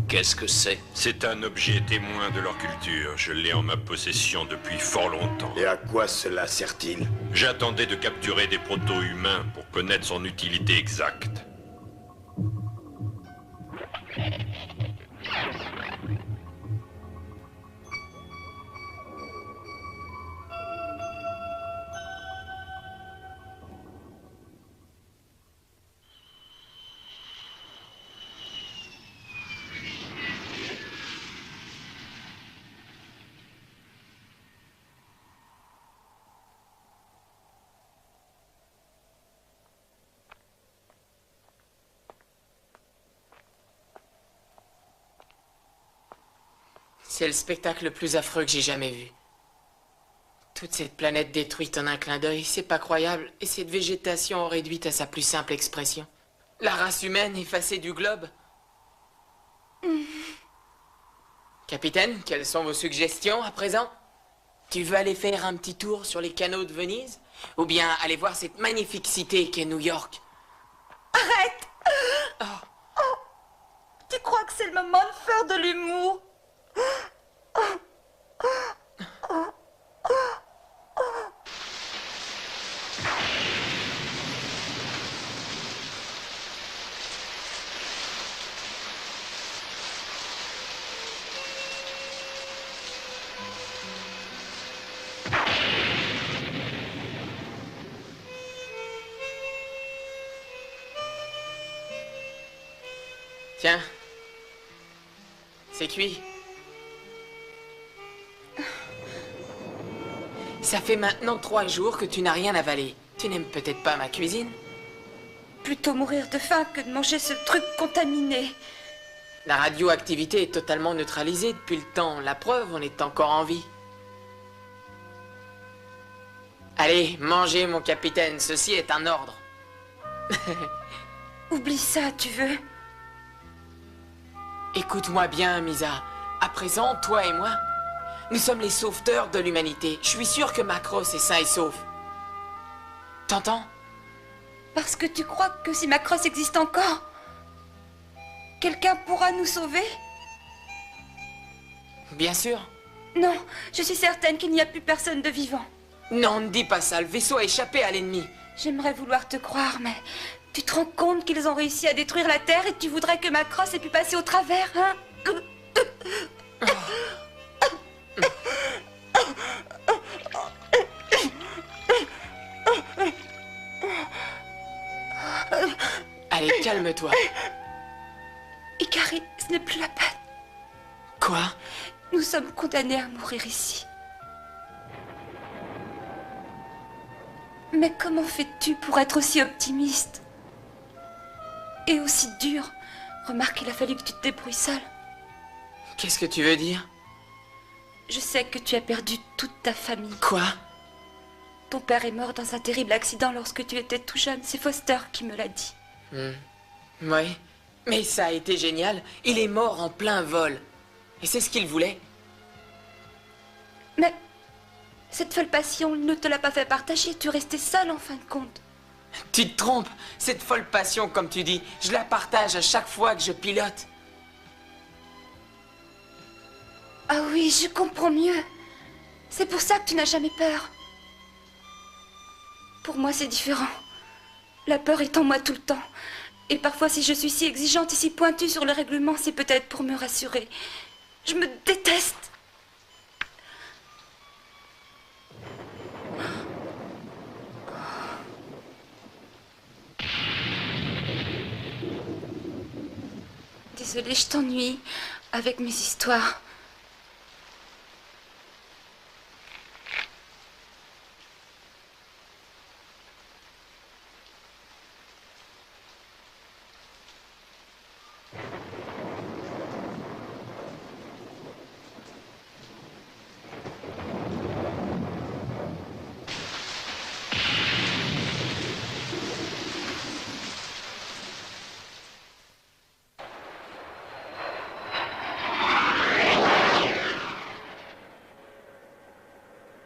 Qu'est-ce que c'est? C'est un objet témoin de leur culture. Je l'ai en ma possession depuis fort longtemps. Et à quoi cela sert-il? J'attendais de capturer des proto-humains pour connaître son utilité exacte. C'est le spectacle le plus affreux que j'ai jamais vu. Toute cette planète détruite en un clin d'œil, c'est pas croyable, et cette végétation réduite à sa plus simple expression. La race humaine effacée du globe. Capitaine, quelles sont vos suggestions à présent? Tu veux aller faire un petit tour sur les canaux de Venise? Ou bien aller voir cette magnifique cité qu'est New York? Arrête! Tu crois que c'est le moment de faire de l'humour? Tiens, c'est cuit. Ça fait maintenant 3 jours que tu n'as rien avalé. Tu n'aimes peut-être pas ma cuisine? Plutôt mourir de faim que de manger ce truc contaminé. La radioactivité est totalement neutralisée depuis le temps. La preuve, on est encore en vie. Allez, mangez, mon capitaine. Ceci est un ordre. Oublie ça, tu veux? Écoute-moi bien, Misa. À présent, toi et moi, nous sommes les sauveteurs de l'humanité. Je suis sûr que Macross est sain et sauf. T'entends? Parce que tu crois que si Macross existe encore, quelqu'un pourra nous sauver? Bien sûr. Non, je suis certaine qu'il n'y a plus personne de vivant. Non, ne dis pas ça. Le vaisseau a échappé à l'ennemi. J'aimerais vouloir te croire, mais tu te rends compte qu'ils ont réussi à détruire la Terre et tu voudrais que Macross ait pu passer au travers, hein? Allez, calme-toi. Ikari, ce n'est plus la peine. Quoi? Nous sommes condamnés à mourir ici. Mais comment fais-tu pour être aussi optimiste? Et aussi dur? Remarque, il a fallu que tu te débrouilles seul. Qu'est-ce que tu veux dire? Je sais que tu as perdu toute ta famille. Quoi? Ton père est mort dans un terrible accident lorsque tu étais tout jeune. C'est Foster qui me l'a dit. Oui, mais ça a été génial. Il est mort en plein vol. Et c'est ce qu'il voulait. Mais cette folle passion ne te l'a pas fait partager. Tu restais seul en fin de compte. Tu te trompes. Cette folle passion, comme tu dis, je la partage à chaque fois que je pilote. Ah oui, je comprends mieux. C'est pour ça que tu n'as jamais peur. Pour moi, c'est différent. La peur est en moi tout le temps. Et parfois, si je suis si exigeante et si pointue sur le règlement, c'est peut-être pour me rassurer. Je me déteste. Désolée, je t'ennuie avec mes histoires.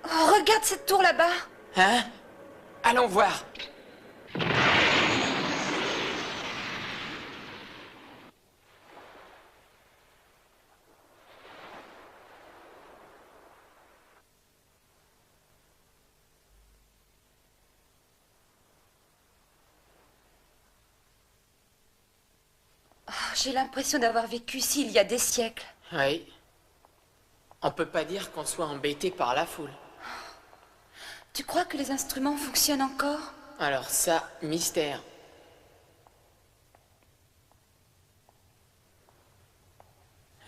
Regarde cette tour là-bas. Hein? Allons voir. Oh, j'ai l'impression d'avoir vécu ici il y a des siècles. Oui. On peut pas dire qu'on soit embêté par la foule. Tu crois que les instruments fonctionnent encore? Alors ça, mystère.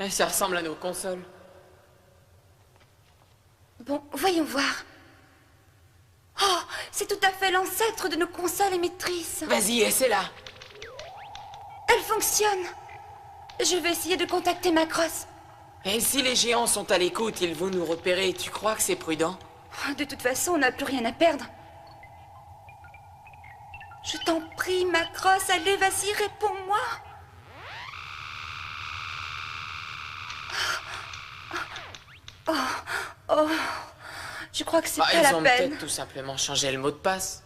Ça ressemble à nos consoles. Bon, voyons voir. Oh, c'est tout à fait l'ancêtre de nos consoles émettrices. Vas-y, essaie-la. Elle fonctionne. Je vais essayer de contacter Macross. Et si les géants sont à l'écoute, ils vont nous repérer. Tu crois que c'est prudent? De toute façon, on n'a plus rien à perdre. Je t'en prie, Macross, allez, vas-y, réponds-moi. Oh, je crois que c'est pas la Ils ont peine. peut-être tout simplement changé le mot de passe.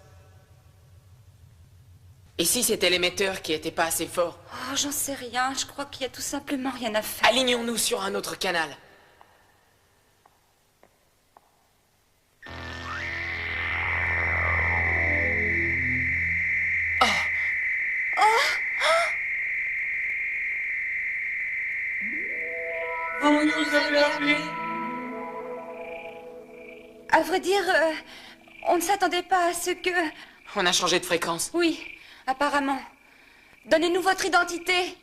Et si c'était l'émetteur qui était pas assez fort? Oh, j'en sais rien, je crois qu'il y a tout simplement rien à faire. Alignons-nous sur un autre canal. Vous nous avez appelés? À vrai dire, on ne s'attendait pas à ce que... On a changé de fréquence. Oui, apparemment. Donnez-nous votre identité.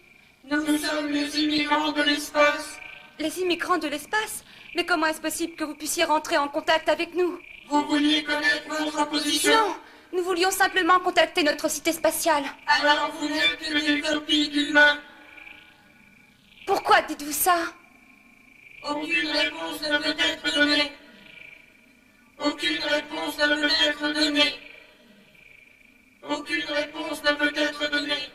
Nous sommes les immigrants de l'espace. Les immigrants de l'espace? Mais comment est-ce possible que vous puissiez rentrer en contact avec nous? Vous vouliez connaître votre position? Non, nous voulions simplement contacter notre cité spatiale. Alors vous n'êtes que des copies d'humains? Pourquoi dites-vous ça? Aucune réponse ne peut être donnée. Aucune réponse ne peut être donnée. Aucune réponse ne peut être donnée.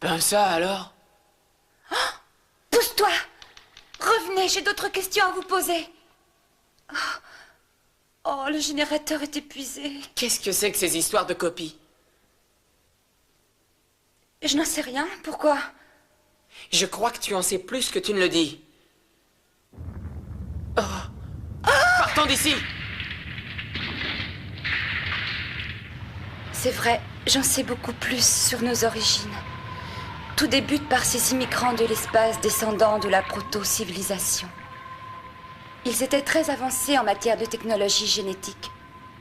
Ben ça alors? Pousse-toi! Revenez, j'ai d'autres questions à vous poser. Oh, le générateur est épuisé. Qu'est-ce que c'est que ces histoires de copies? Je n'en sais rien, pourquoi? Je crois que tu en sais plus que tu ne le dis. Oh. Partons d'ici! C'est vrai, j'en sais beaucoup plus sur nos origines. Tout débute par ces immigrants de l'espace descendants de la proto-civilisation. Ils étaient très avancés en matière de technologie génétique,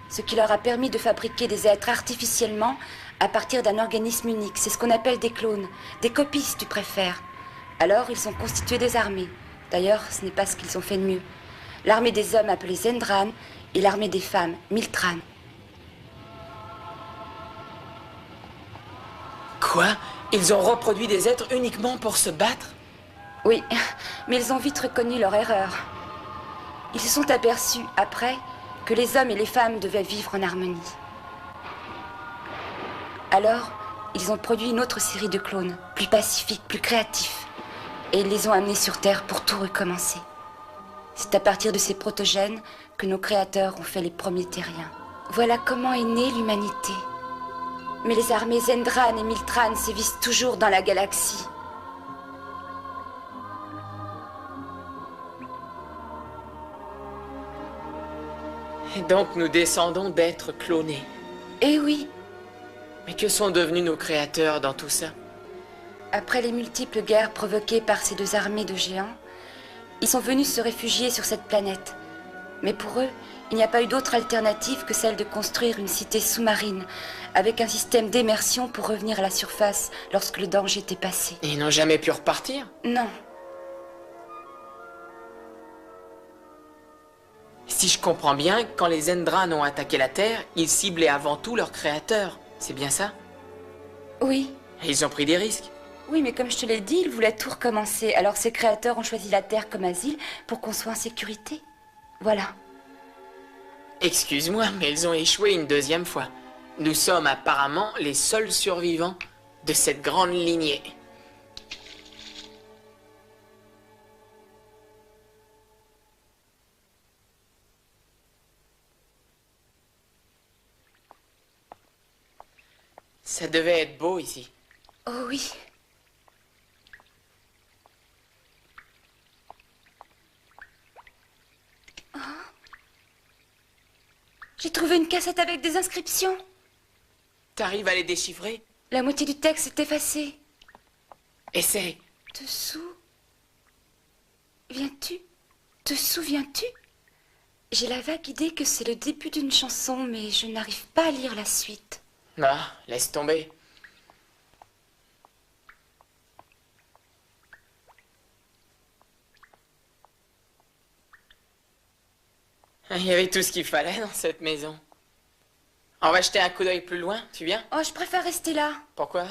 ce qui leur a permis de fabriquer des êtres artificiellement à partir d'un organisme unique. C'est ce qu'on appelle des clones, des copies si tu préfères. Alors, ils ont constitué des armées. D'ailleurs, ce n'est pas ce qu'ils ont fait de mieux. L'armée des hommes appelée Zendran et l'armée des femmes, Miltran. Quoi? Ils ont reproduit des êtres uniquement pour se battre? Oui, mais ils ont vite reconnu leur erreur. Ils se sont aperçus, après, que les hommes et les femmes devaient vivre en harmonie. Alors, ils ont produit une autre série de clones, plus pacifiques, plus créatifs. Et ils les ont amenés sur Terre pour tout recommencer. C'est à partir de ces protogènes que nos créateurs ont fait les premiers terriens. Voilà comment est née l'humanité. Mais les armées Zendran et Miltran sévissent toujours dans la galaxie. Et donc nous descendons d'êtres clonés. Eh oui. Mais que sont devenus nos créateurs dans tout ça? Après les multiples guerres provoquées par ces deux armées de géants, ils sont venus se réfugier sur cette planète. Mais pour eux, il n'y a pas eu d'autre alternative que celle de construire une cité sous-marine, avec un système d'immersion pour revenir à la surface lorsque le danger était passé. Et ils n'ont jamais pu repartir? Non. Si je comprends bien, quand les Zendran ont attaqué la Terre, ils ciblaient avant tout leurs créateurs. C'est bien ça? Oui. Et ils ont pris des risques. Oui, mais comme je te l'ai dit, ils voulaient tout recommencer. Alors ces créateurs ont choisi la Terre comme asile pour qu'on soit en sécurité. Voilà. Excuse-moi, mais ils ont échoué une deuxième fois. Nous sommes apparemment les seuls survivants de cette grande lignée. Ça devait être beau ici. Oh oui. Oh. J'ai trouvé une cassette avec des inscriptions. T'arrives à les déchiffrer? La moitié du texte est effacée. Essaye. Viens-tu? Te souviens-tu? J'ai la vague idée que c'est le début d'une chanson, mais je n'arrive pas à lire la suite. Ah, laisse tomber. Il y avait tout ce qu'il fallait dans cette maison. On va jeter un coup d'œil plus loin, tu viens? Oh, je préfère rester là. Pourquoi?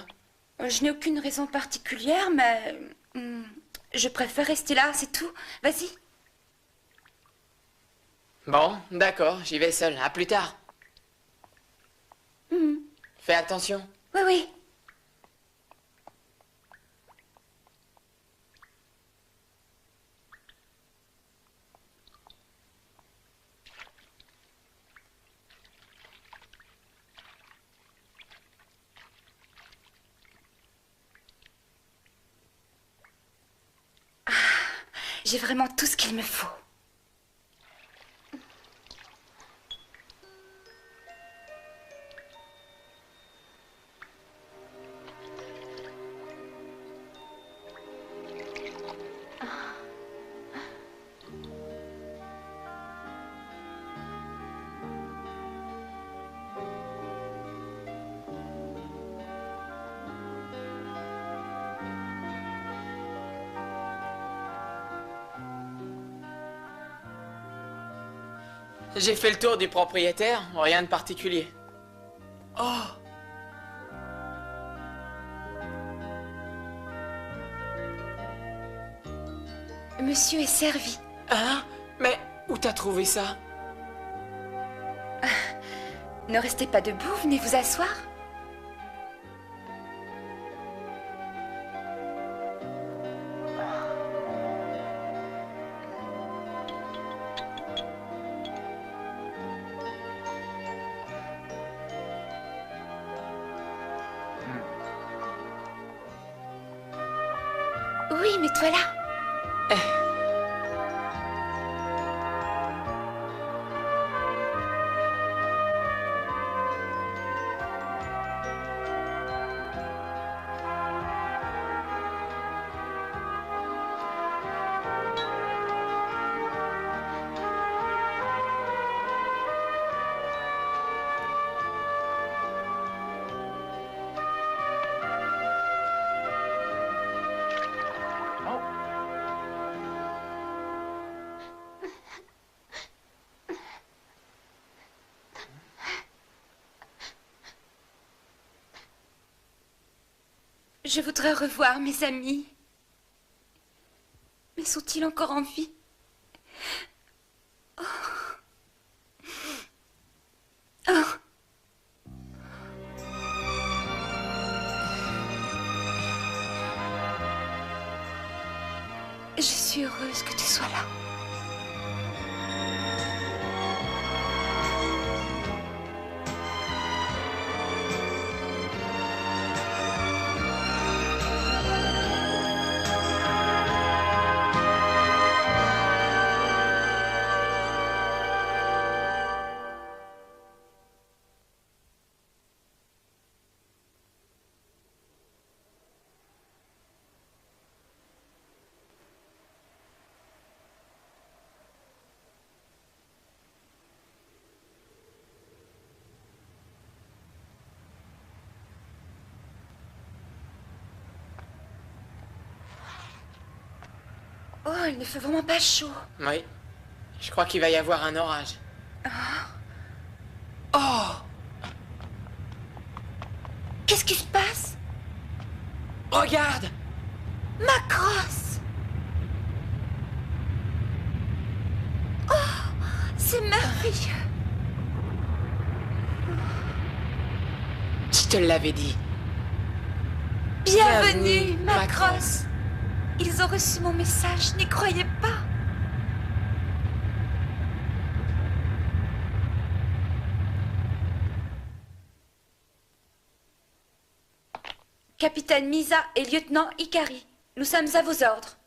Je n'ai aucune raison particulière, mais... je préfère rester là, c'est tout. Vas-y. Bon, d'accord, j'y vais seul. À plus tard. Fais attention. Oui, oui. Ah, j'ai vraiment tout ce qu'il me faut. J'ai fait le tour du propriétaire, rien de particulier. Oh! Monsieur est servi. Hein? Mais où t'as trouvé ça? Ne restez pas debout, venez vous asseoir. Oui, mets-toi là. Je voudrais revoir mes amis. Mais sont-ils encore en vie? Oh. Oh. Je suis heureuse que tu sois là. Oh, il ne fait vraiment pas chaud. Oui. Je crois qu'il va y avoir un orage. Oh! Qu'est-ce qui se passe? Regarde! Ma crosse! Oh! C'est merveilleux! Je te l'avais dit. Bienvenue, ma crosse! Ils ont reçu mon message, n'y croyez pas. Capitaine Misa et lieutenant Ikari, nous sommes à vos ordres.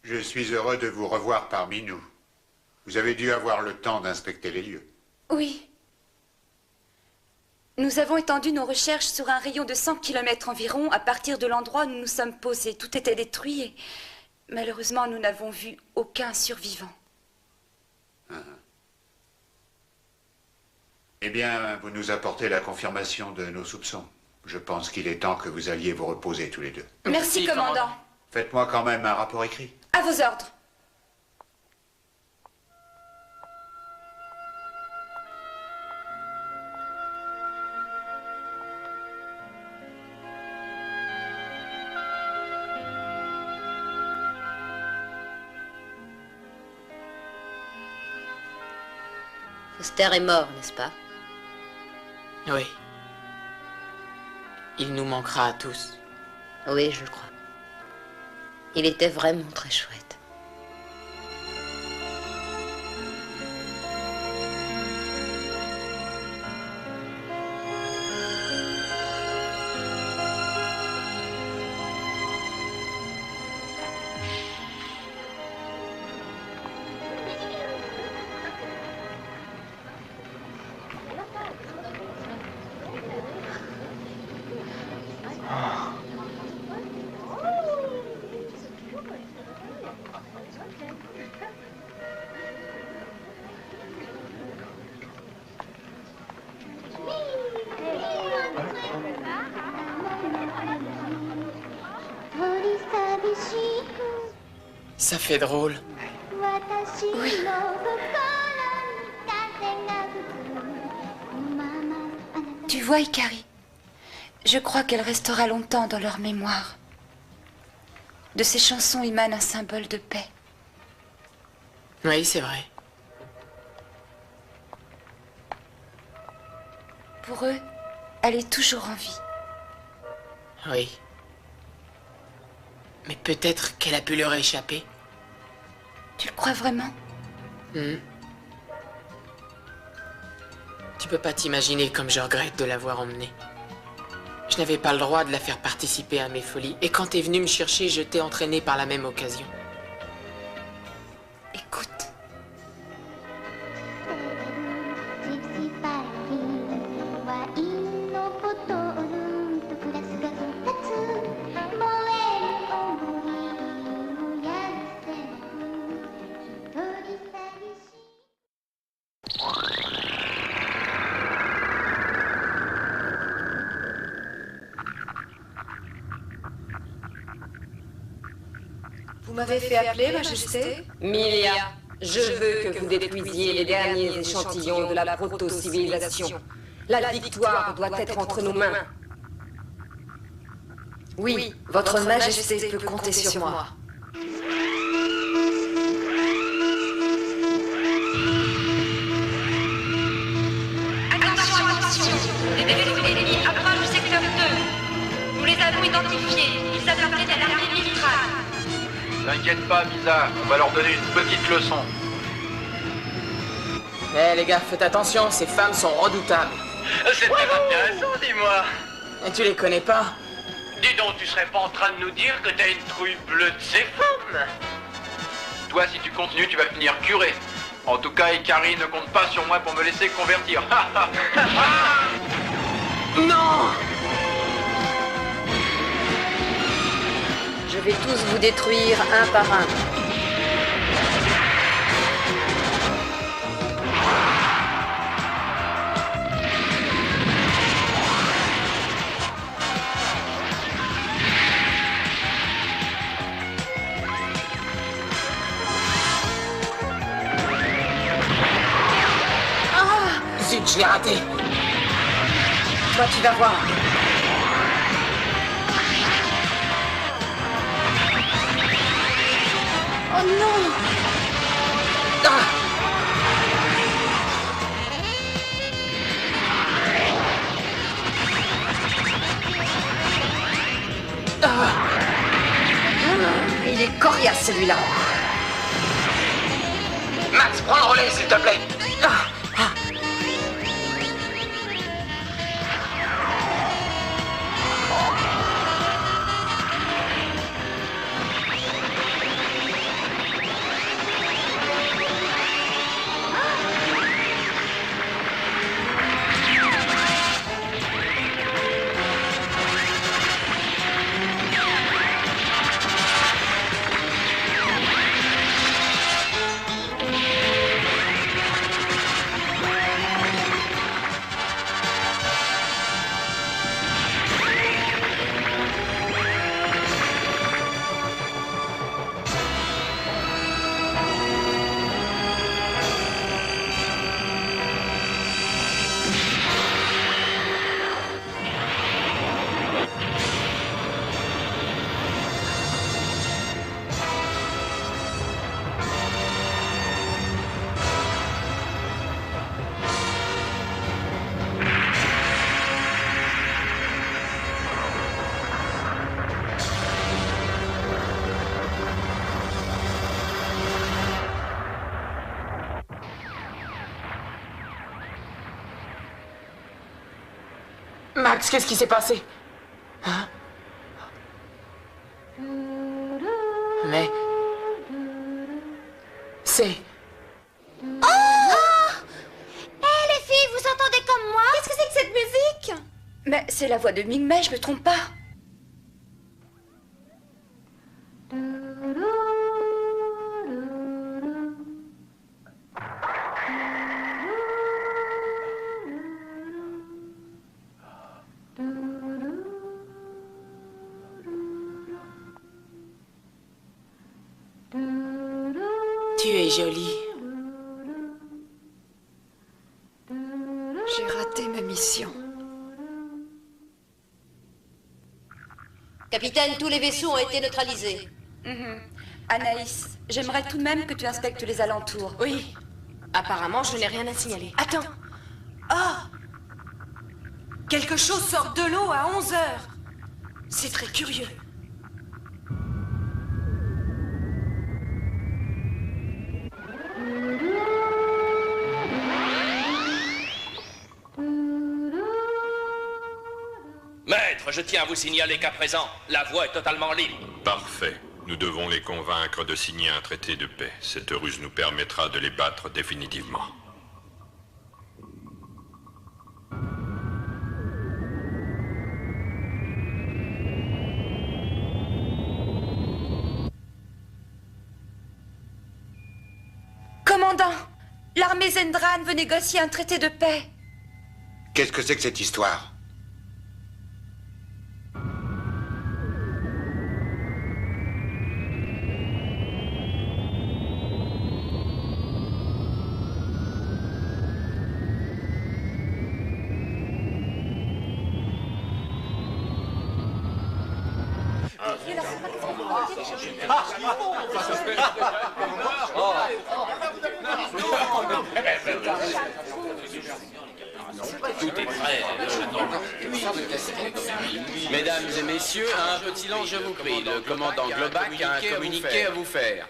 Je suis heureux de vous revoir parmi nous. Vous avez dû avoir le temps d'inspecter les lieux. Oui. Nous avons étendu nos recherches sur un rayon de 100 km environ à partir de l'endroit où nous nous sommes posés. Tout était détruit et malheureusement nous n'avons vu aucun survivant. Eh bien, vous nous apportez la confirmation de nos soupçons. Je pense qu'il est temps que vous alliez vous reposer tous les deux. Merci, commandant. Faites-moi quand même un rapport écrit. À vos ordres. Foster est mort, n'est-ce pas? Oui. Il nous manquera à tous. Oui, je le crois. Il était vraiment très chouette. Ça fait drôle. Oui. Tu vois, Ikari, je crois qu'elle restera longtemps dans leur mémoire. De ces chansons émane un symbole de paix. Oui, c'est vrai. Pour eux, elle est toujours en vie. Oui. Mais peut-être qu'elle a pu leur échapper. Tu le crois vraiment? Tu peux pas t'imaginer comme je regrette de l'avoir emmenée. Je n'avais pas le droit de la faire participer à mes folies. Et quand t'es venu me chercher, je t'ai entraîné par la même occasion. Écoute. Vous m'avez fait appeler, Majesté? Milia, Je veux que vous détruisiez les derniers échantillons de la proto-civilisation. La victoire doit être entre nos mains. Oui, votre majesté peut compter sur moi. Attention, attention. Les vaisseaux ennemis approchent du secteur 2. Nous les avons identifiés. Ils appartiennent à l'armée Miltrad. T'inquiète pas, Misa, on va leur donner une petite leçon. Eh les gars, faites attention, ces femmes sont redoutables. C'est très intéressant, dis-moi. Et tu les connais pas? Dis donc, tu serais pas en train de nous dire que t'as une trouille bleue de ces femmes? Toi, si tu continues, tu vas finir curé. En tout cas, Ikari ne compte pas sur moi pour me laisser convertir. Non! Je vais tous vous détruire un par un. Zut, je l'ai raté. Toi, tu vas voir. Oh non! Ah! Ah! Il est coriace, celui-là. Max, prends le relais, s'il te plaît. Ah! Max, qu'est-ce qui s'est passé? Hein? Mais... C'est... Oh! Les filles, vous entendez comme moi? Qu'est-ce que c'est que cette musique? Mais c'est la voix de Ming-Mei, je me trompe pas. Tu es jolie. J'ai raté ma mission. Capitaine, tous les vaisseaux ont été neutralisés. Anaïs, j'aimerais tout de même que tu inspectes les alentours. Oui. Apparemment, je n'ai rien à signaler. Attends. Oh! Quelque chose sort de l'eau à 11 heures. C'est très curieux. Maître, je tiens à vous signaler qu'à présent, la voie est totalement libre. Parfait. Nous devons les convaincre de signer un traité de paix. Cette ruse nous permettra de les battre définitivement. Commandant, l'armée Zendran veut négocier un traité de paix. Qu'est-ce que c'est que cette histoire? Tout est prêt. Mesdames et messieurs, un peu de silence, je vous prie. Le commandant Globac a un communiqué à vous faire.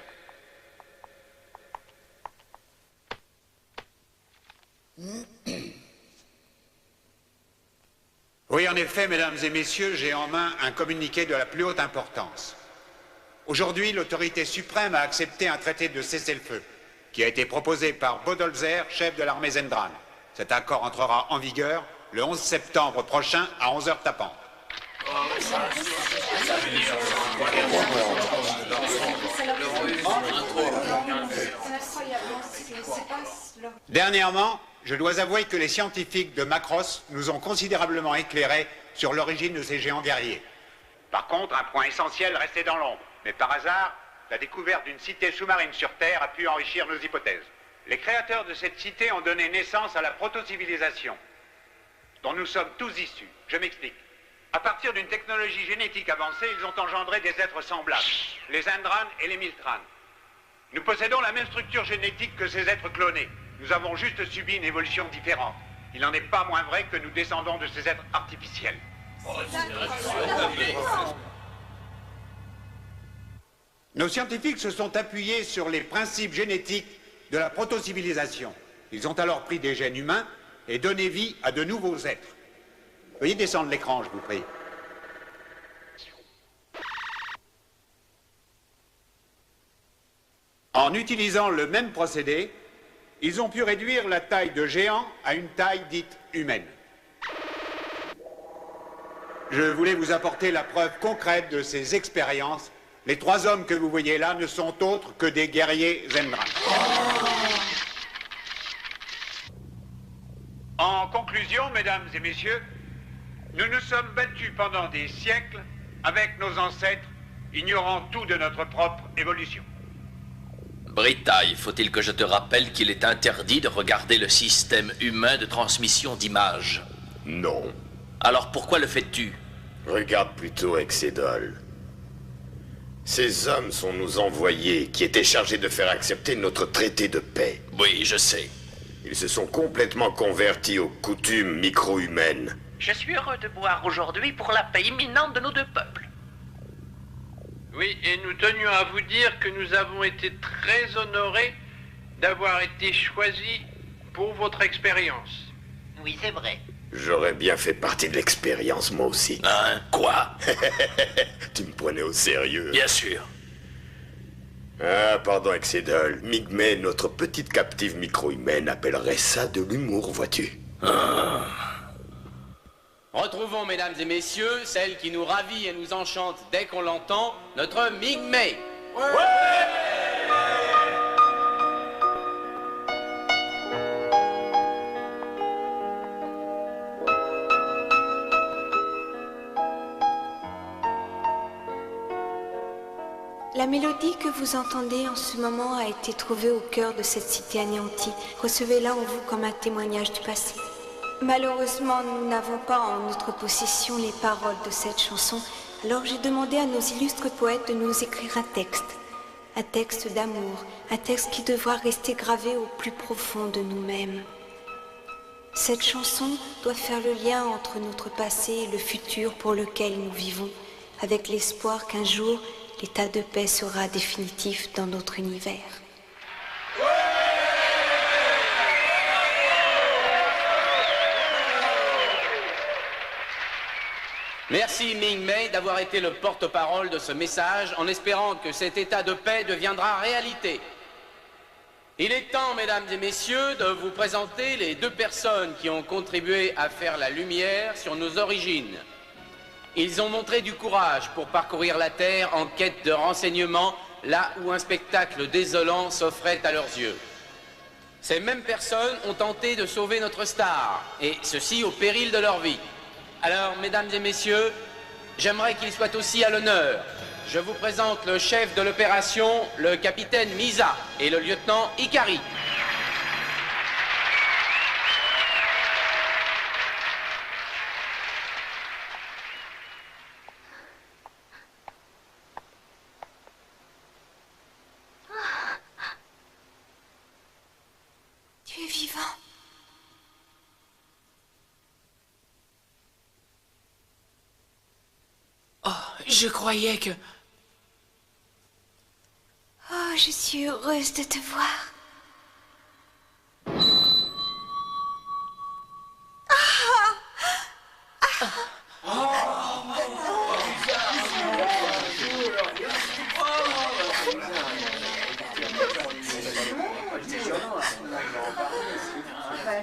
Oui, en effet, mesdames et messieurs, j'ai en main un communiqué de la plus haute importance. Aujourd'hui, l'autorité suprême a accepté un traité de cessez-le-feu qui a été proposé par Bodolzer, chef de l'armée Zendran. Cet accord entrera en vigueur le 11 septembre prochain à 11h tapant. Dernièrement, je dois avouer que les scientifiques de Macross nous ont considérablement éclairés sur l'origine de ces géants guerriers. Par contre, un point essentiel restait dans l'ombre. Mais par hasard, la découverte d'une cité sous-marine sur Terre a pu enrichir nos hypothèses. Les créateurs de cette cité ont donné naissance à la proto-civilisation, dont nous sommes tous issus. Je m'explique. À partir d'une technologie génétique avancée, ils ont engendré des êtres semblables, les Zendran et les Miltran. Nous possédons la même structure génétique que ces êtres clonés. Nous avons juste subi une évolution différente. Il n'en est pas moins vrai que nous descendons de ces êtres artificiels. Nos scientifiques se sont appuyés sur les principes génétiques de la proto-civilisation. Ils ont alors pris des gènes humains et donné vie à de nouveaux êtres. Veuillez descendre l'écran, je vous prie. En utilisant le même procédé, ils ont pu réduire la taille de géants à une taille dite humaine. Je voulais vous apporter la preuve concrète de ces expériences. Les 3 hommes que vous voyez là ne sont autres que des guerriers Zendran. En conclusion, mesdames et messieurs, nous nous sommes battus pendant des siècles avec nos ancêtres, ignorant tout de notre propre évolution. Brittaille, faut-il que je te rappelle qu'il est interdit de regarder le système humain de transmission d'images? Non. Alors pourquoi le fais-tu? Regarde plutôt Exedol. Ces hommes sont nos envoyés qui étaient chargés de faire accepter notre traité de paix. Oui, je sais. Ils se sont complètement convertis aux coutumes micro-humaines. Je suis heureux de boire aujourd'hui pour la paix imminente de nos deux peuples. Oui, et nous tenions à vous dire que nous avons été très honorés d'avoir été choisis pour votre expérience. Oui, c'est vrai. J'aurais bien fait partie de l'expérience, moi aussi. Hein? Quoi? Tu me prenais au sérieux. Bien sûr. Ah, pardon, Exedol. Migmé, notre petite captive micro-humaine, appellerait ça de l'humour, vois-tu. Retrouvons, mesdames et messieurs, celle qui nous ravit et nous enchante dès qu'on l'entend, notre Migmé. La mélodie que vous entendez en ce moment a été trouvée au cœur de cette cité anéantie. Recevez-la en vous comme un témoignage du passé. Malheureusement, nous n'avons pas en notre possession les paroles de cette chanson, alors j'ai demandé à nos illustres poètes de nous écrire un texte d'amour, un texte qui devra rester gravé au plus profond de nous-mêmes. Cette chanson doit faire le lien entre notre passé et le futur pour lequel nous vivons, avec l'espoir qu'un jour, l'état de paix sera définitif dans notre univers. Merci Ming-Mei d'avoir été le porte-parole de ce message en espérant que cet état de paix deviendra réalité. Il est temps, mesdames et messieurs, de vous présenter les 2 personnes qui ont contribué à faire la lumière sur nos origines. Ils ont montré du courage pour parcourir la Terre en quête de renseignements là où un spectacle désolant s'offrait à leurs yeux. Ces mêmes personnes ont tenté de sauver notre star, et ceci au péril de leur vie. Alors, mesdames et messieurs, j'aimerais qu'ils soient aussi à l'honneur. Je vous présente le chef de l'opération, le capitaine Misa, et le lieutenant Ikari. enfant. Oh, je croyais que... Oh, je suis heureuse de te voir.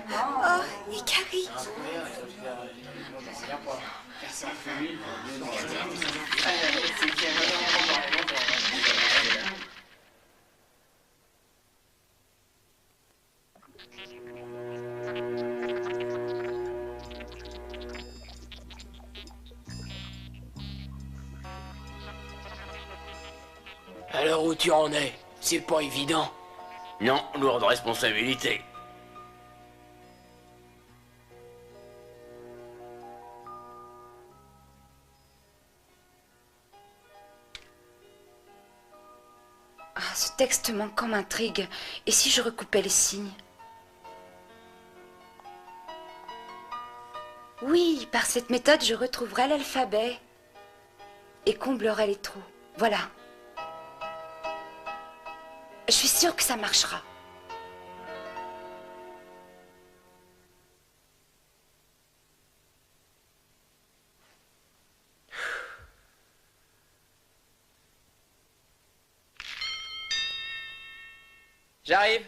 Oh, Ikari. Alors où tu en es? C'est pas évident. Non, lourde responsabilité. Ah, ce texte manquant m'intrigue. Et si je recoupais les signes? Oui, par cette méthode, je retrouverai l'alphabet et comblerai les trous. Voilà. Je suis sûre que ça marchera. J'arrive.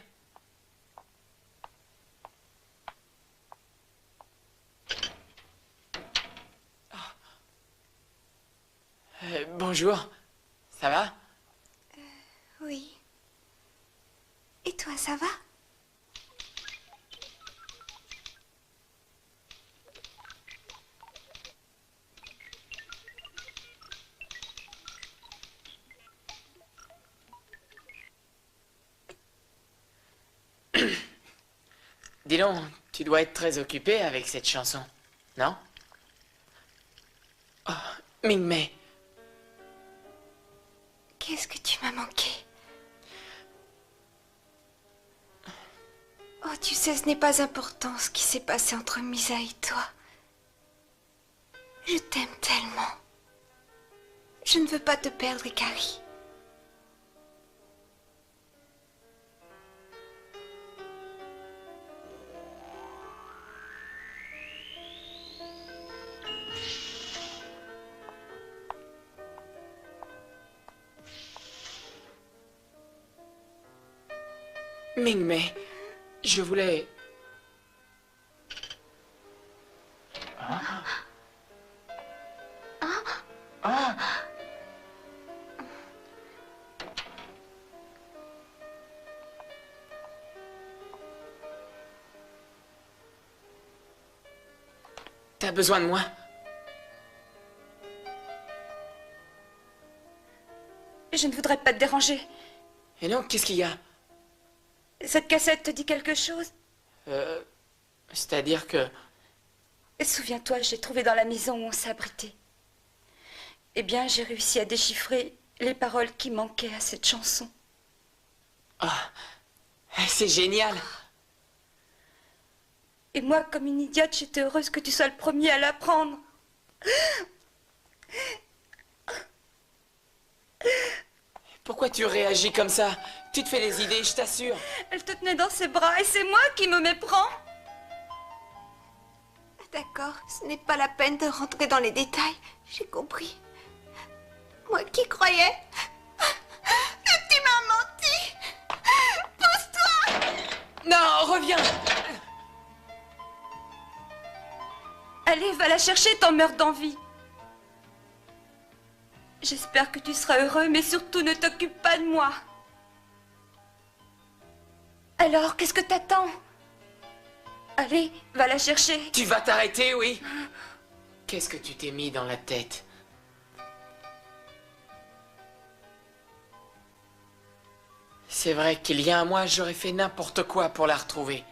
Bonjour. Ça va? Oui. Et toi, ça va? Dis donc, tu dois être très occupé avec cette chanson, non? Oh, Ming-Mei. Qu'est-ce que tu m'as manqué? Oh, tu sais, ce n'est pas important ce qui s'est passé entre Misa et toi. Je t'aime tellement. Je ne veux pas te perdre, Ikari. Ming-Mei, je voulais... T'as besoin de moi? Je ne voudrais pas te déranger. Et non, qu'est-ce qu'il y a? Cette cassette te dit quelque chose? C'est-à-dire que... Souviens-toi, je l'ai trouvée dans la maison où on s'abritait. Eh bien, j'ai réussi à déchiffrer les paroles qui manquaient à cette chanson. Ah, c'est génial! Et moi, comme une idiote, j'étais heureuse que tu sois le premier à l'apprendre. Pourquoi tu réagis comme ça? Tu te fais des idées, je t'assure. Elle te tenait dans ses bras et c'est moi qui me méprends. D'accord, ce n'est pas la peine de rentrer dans les détails. J'ai compris. Moi qui croyais que tu m'as menti. Pousse-toi! Non, reviens! Allez, va la chercher, t'en meurs d'envie. J'espère que tu seras heureux, mais surtout ne t'occupe pas de moi. Alors, qu'est-ce que t'attends? Allez, va la chercher. Tu vas t'arrêter, oui? Qu'est-ce que tu t'es mis dans la tête? C'est vrai qu'il y a un mois, j'aurais fait n'importe quoi pour la retrouver.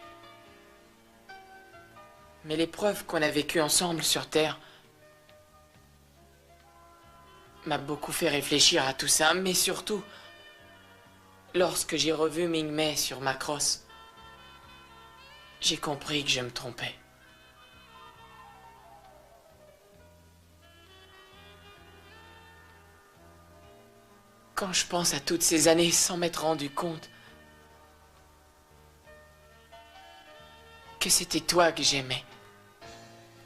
Mais l'épreuve qu'on a vécue ensemble sur Terre m'a beaucoup fait réfléchir à tout ça, mais surtout, lorsque j'ai revu Ming-Mei sur Macross, J'ai compris que je me trompais. Quand je pense à toutes ces années sans m'être rendu compte que c'était toi que j'aimais.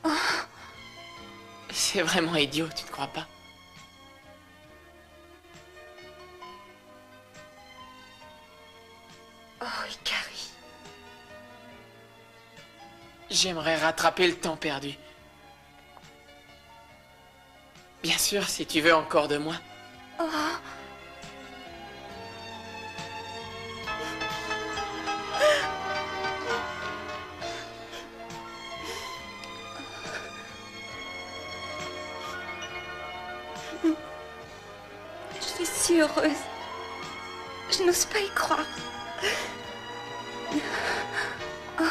Oh. C'est vraiment idiot, tu ne crois pas? Oh, Ikari. J'aimerais rattraper le temps perdu. Bien sûr, si tu veux encore de moi. Oh. Je suis si heureuse. Je n'ose pas y croire. Oh.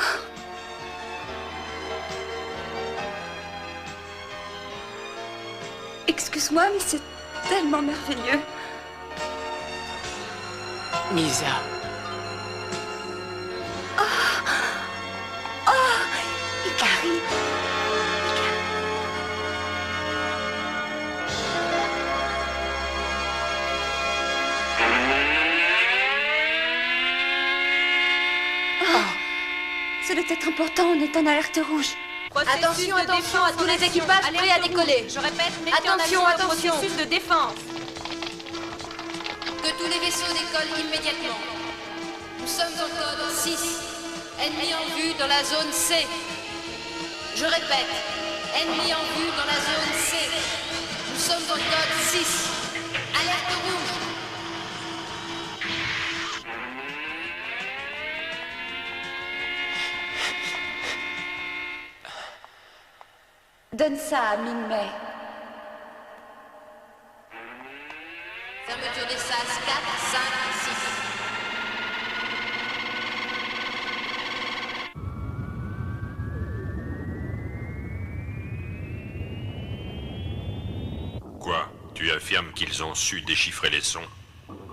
Excuse-moi, mais c'est tellement merveilleux. Misa. Oh, oh, Ikari. Ça doit être important, on est en alerte rouge. Attention, attention à tous les équipages prêts à décoller. Je répète, Attention, attention. processus de défense. Que tous les vaisseaux décollent immédiatement. Nous sommes en code 6. Ennemi en vue dans la zone C. Je répète, ennemi en vue dans la zone C. Nous sommes en code 6. Alerte rouge. Donne ça à Ming-Mei. Fermeture des sas 4, 5, 6. Quoi? Tu affirmes qu'ils ont su déchiffrer les sons?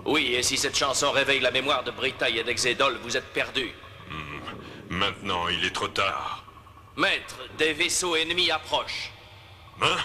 Oui, et si cette chanson réveille la mémoire de Brittaï et d'Exedol, vous êtes perdus. Maintenant, il est trop tard. Maître, des vaisseaux ennemis approchent. Hein?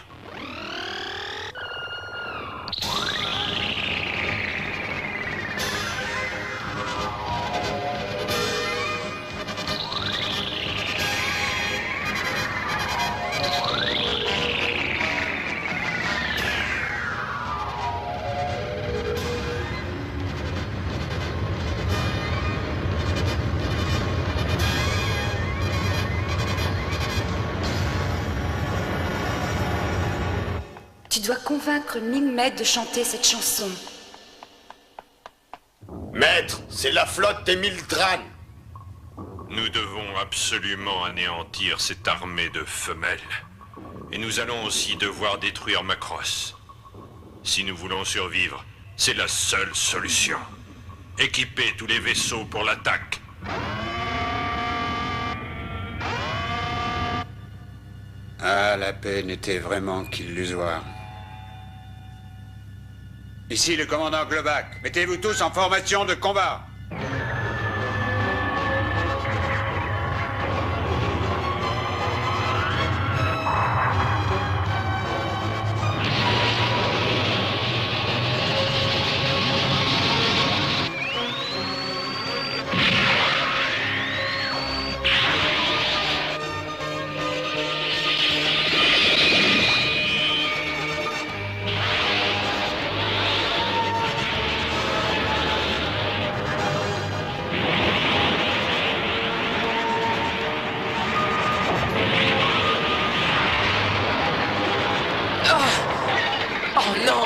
Tu dois convaincre Ming-Mei de chanter cette chanson. Maître, c'est la flotte des Mildran. Nous devons absolument anéantir cette armée de femelles. Et nous allons aussi devoir détruire Macross. Si nous voulons survivre, c'est la seule solution. Équipez tous les vaisseaux pour l'attaque. Ah, la peine était vraiment qu'illusoire. Ici le commandant Globac. Mettez-vous tous en formation de combat.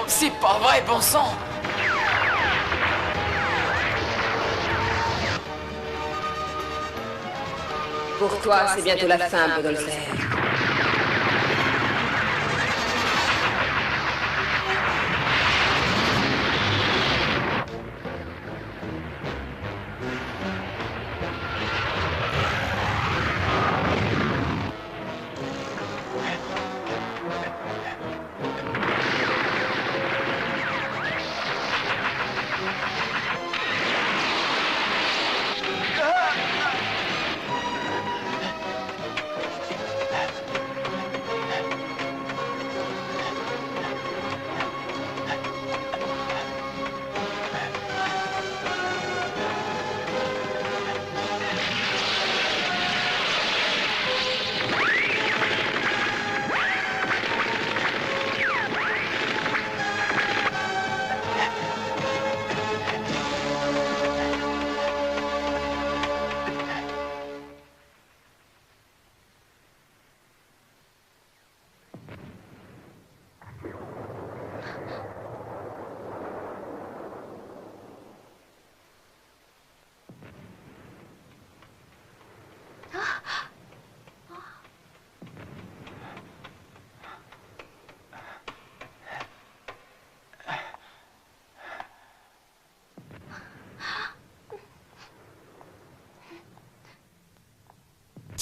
C'est pas vrai, bon sang! Pour toi, c'est bientôt la fin, Bodolfer.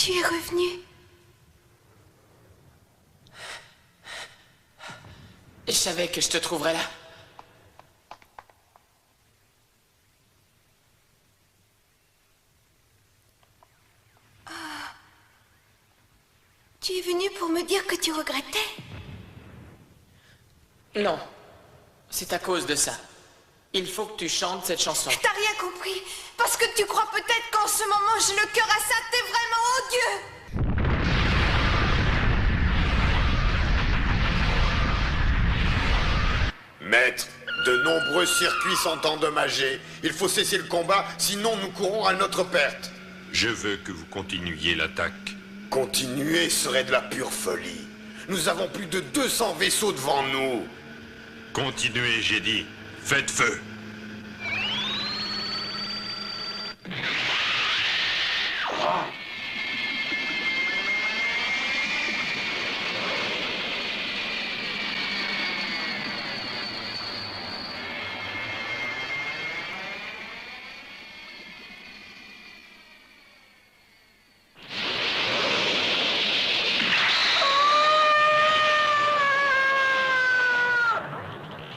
Tu es revenu. Je savais que je te trouverais là. Tu es venu pour me dire que tu regrettais? Non. C'est à cause de ça. Il faut que tu chantes cette chanson. T'as rien compris. Parce que tu crois peut-être qu'en ce moment j'ai le cœur à ça, t'es vraiment odieux. Maître, de nombreux circuits sont endommagés. Il faut cesser le combat, sinon nous courons à notre perte. Je veux que vous continuiez l'attaque. Continuer serait de la pure folie. Nous avons plus de 200 vaisseaux devant nous. Continuez, j'ai dit. Faites feu.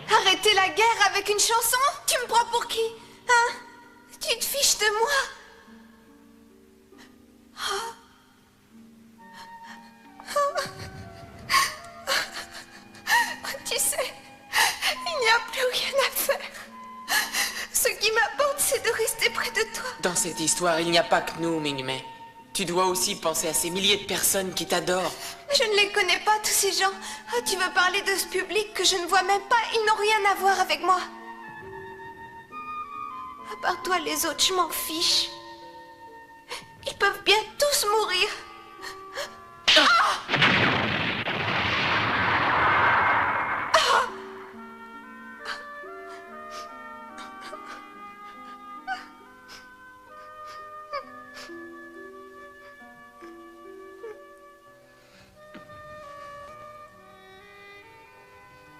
Arrêter la guerre avec une chanson? Tu me prends pour qui? Hein? Tu te fiches de moi? Tu sais, il n'y a plus rien à faire. Ce qui m'importe, c'est de rester près de toi. Dans cette histoire, il n'y a pas que nous, Ming-Mei. Tu dois aussi penser à ces milliers de personnes qui t'adorent. Je ne les connais pas, tous ces gens. Ah, tu veux parler de ce public que je ne vois même pas? Ils n'ont rien à voir avec moi. À part toi, les autres, je m'en fiche. Ils peuvent bien tous mourir. Ah! Ah!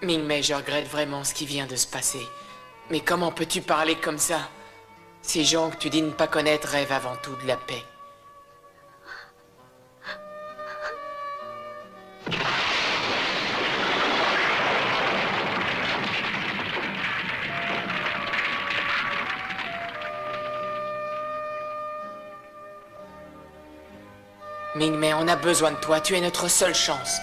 Ming-Mei, je regrette vraiment ce qui vient de se passer. Mais comment peux-tu parler comme ça? Ces gens que tu dis ne pas connaître rêvent avant tout de la paix. Ming-Mei, on a besoin de toi. Tu es notre seule chance.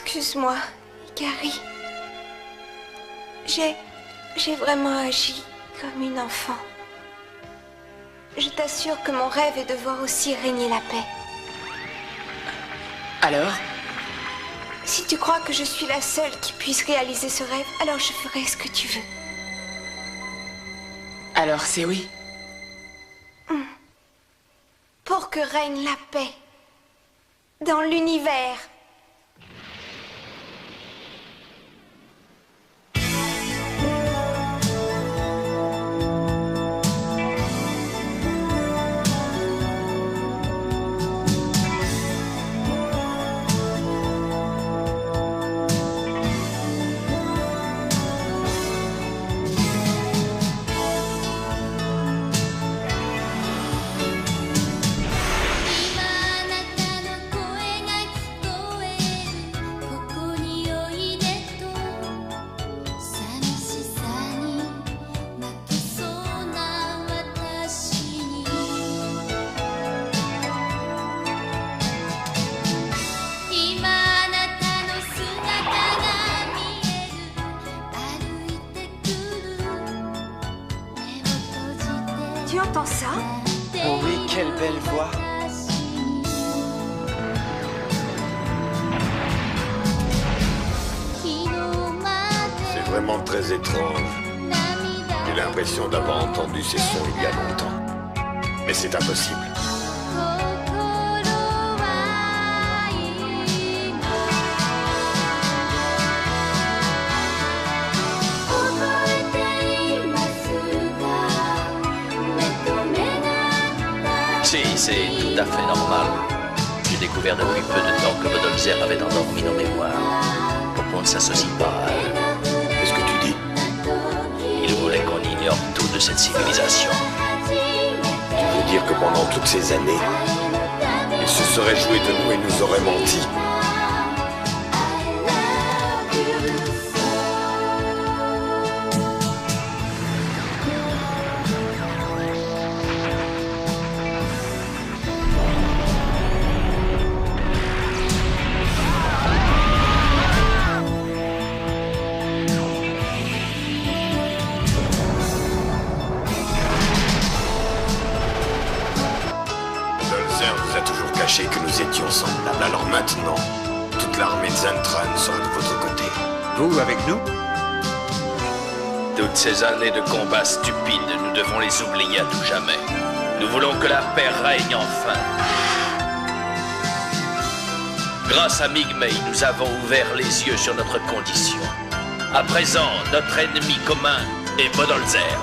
Excuse-moi, Ikari. J'ai vraiment agi comme une enfant. Je t'assure que mon rêve est de voir aussi régner la paix. Alors? Si tu crois que je suis la seule qui puisse réaliser ce rêve, alors je ferai ce que tu veux. Alors c'est oui? Pour que règne la paix dans l'univers. Tu entends ça? Oh oui, quelle belle voix. C'est vraiment très étrange. J'ai l'impression d'avoir entendu ces sons il y a longtemps. Mais c'est impossible. Si, c'est tout à fait normal. J'ai découvert depuis peu de temps que Bodolzer avait endormi nos mémoires. Pour qu'on ne s'associe pas à eux. Qu'est-ce que tu dis? Il voulait qu'on ignore tout de cette civilisation. Tu veux dire que pendant toutes ces années, il se serait joué de nous et nous aurait menti? Que nous étions semblables. Alors maintenant, toute l'armée de Zantran sera de votre côté. Vous, avec nous? Toutes ces années de combats stupides, nous devons les oublier à tout jamais. Nous voulons que la paix règne enfin. Grâce à Migmei, nous avons ouvert les yeux sur notre condition. À présent, notre ennemi commun est Bodolzer.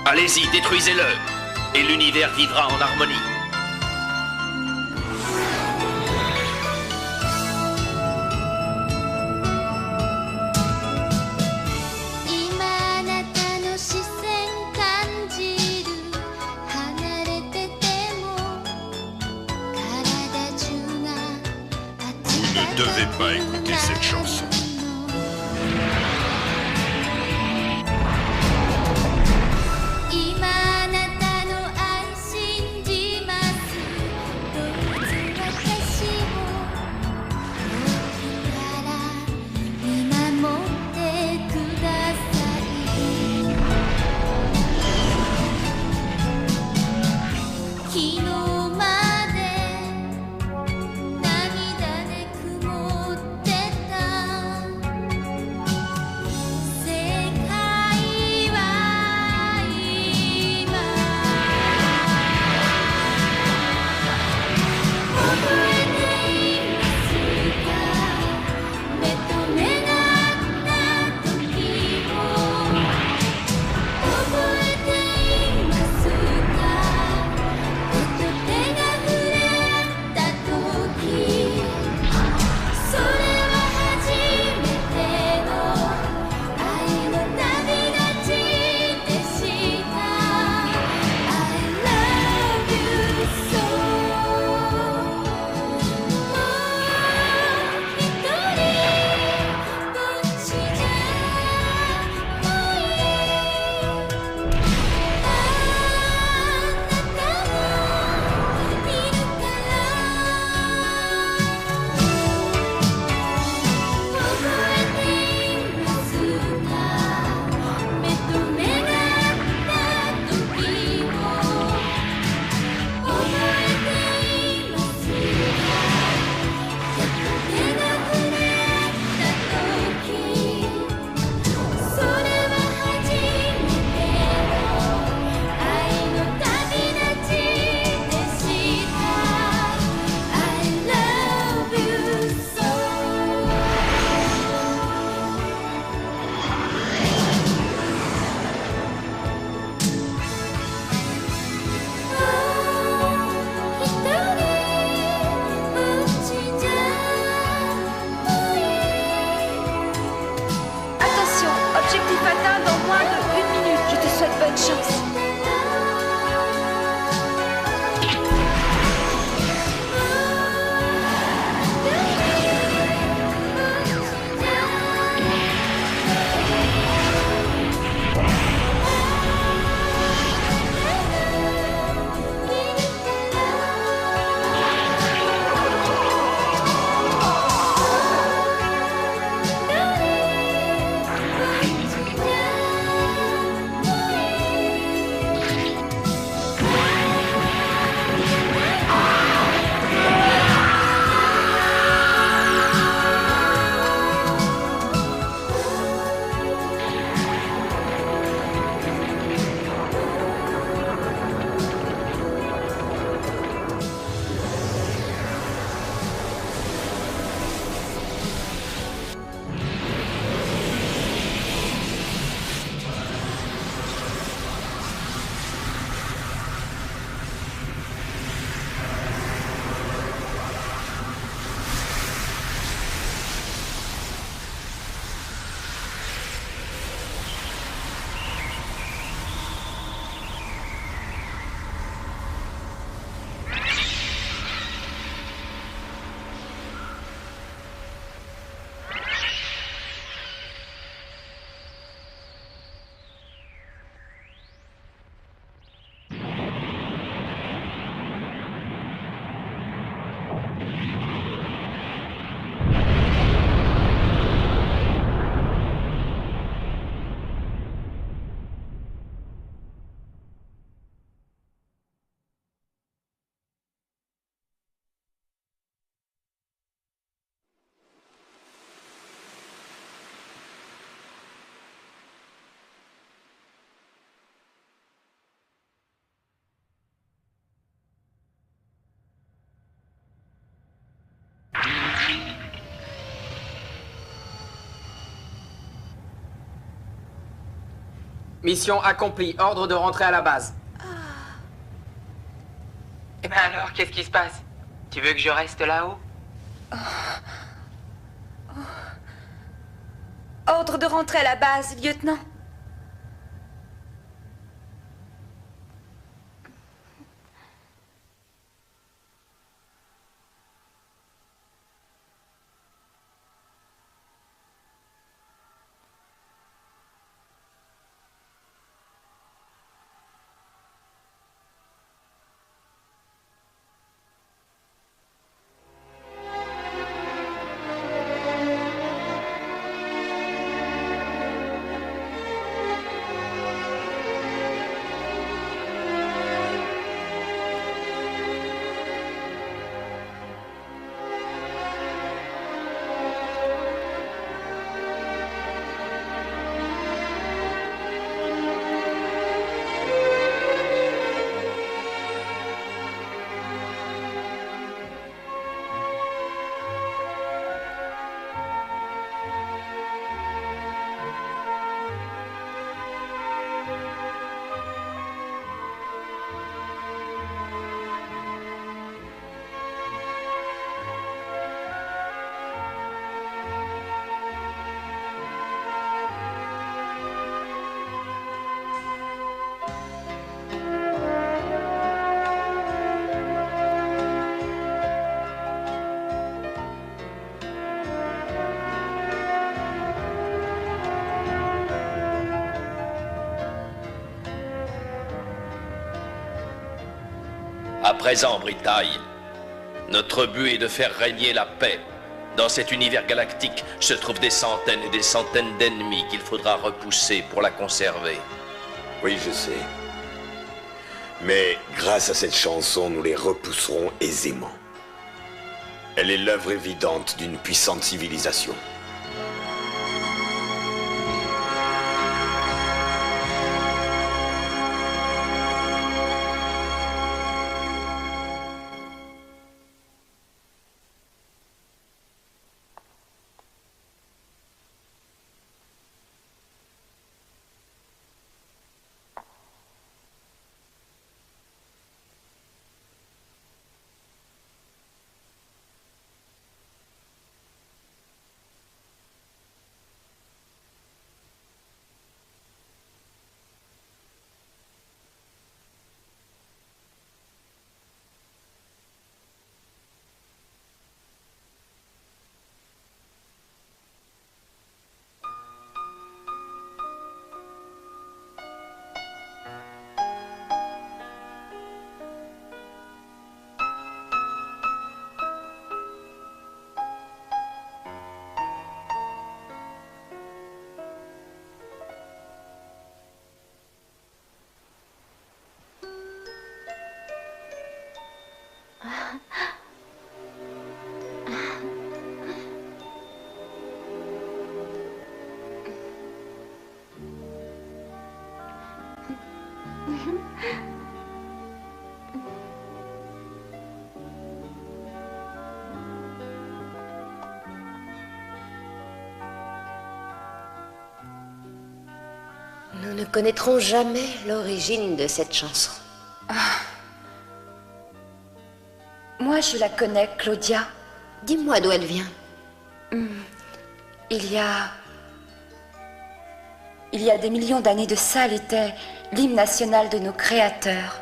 Allez-y, détruisez-le, et l'univers vivra en harmonie. Vous ne devez pas écouter cette chanson. Mission accomplie. Ordre de rentrer à la base. Eh ben alors, qu'est-ce qui se passe? Tu veux que je reste là-haut? Ordre de rentrer à la base, lieutenant. À présent, Britaille, notre but est de faire régner la paix. Dans cet univers galactique se trouvent des centaines et des centaines d'ennemis qu'il faudra repousser pour la conserver. Oui, je sais. Mais grâce à cette chanson, nous les repousserons aisément. Elle est l'œuvre évidente d'une puissante civilisation. Nous ne connaîtrons jamais l'origine de cette chanson. Moi, je la connais, Claudia. Dis-moi d'où elle vient. Il y a des millions d'années de ça, elle était l'hymne national de nos créateurs.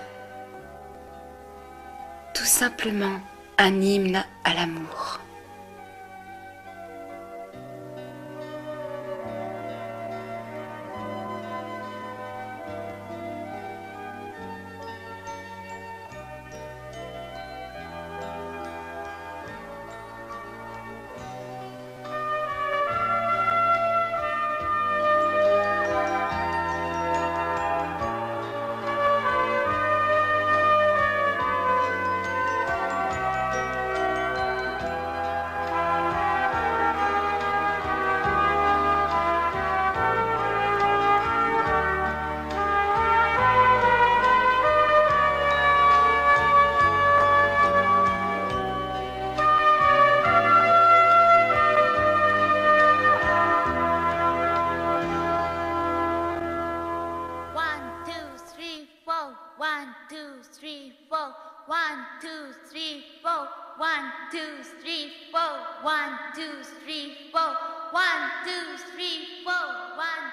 Tout simplement un hymne à l'amour. 2, 3, 4. 1, 2, 3, 4. 1, 2, 3, 4. 1, 2, 3, 4. 1,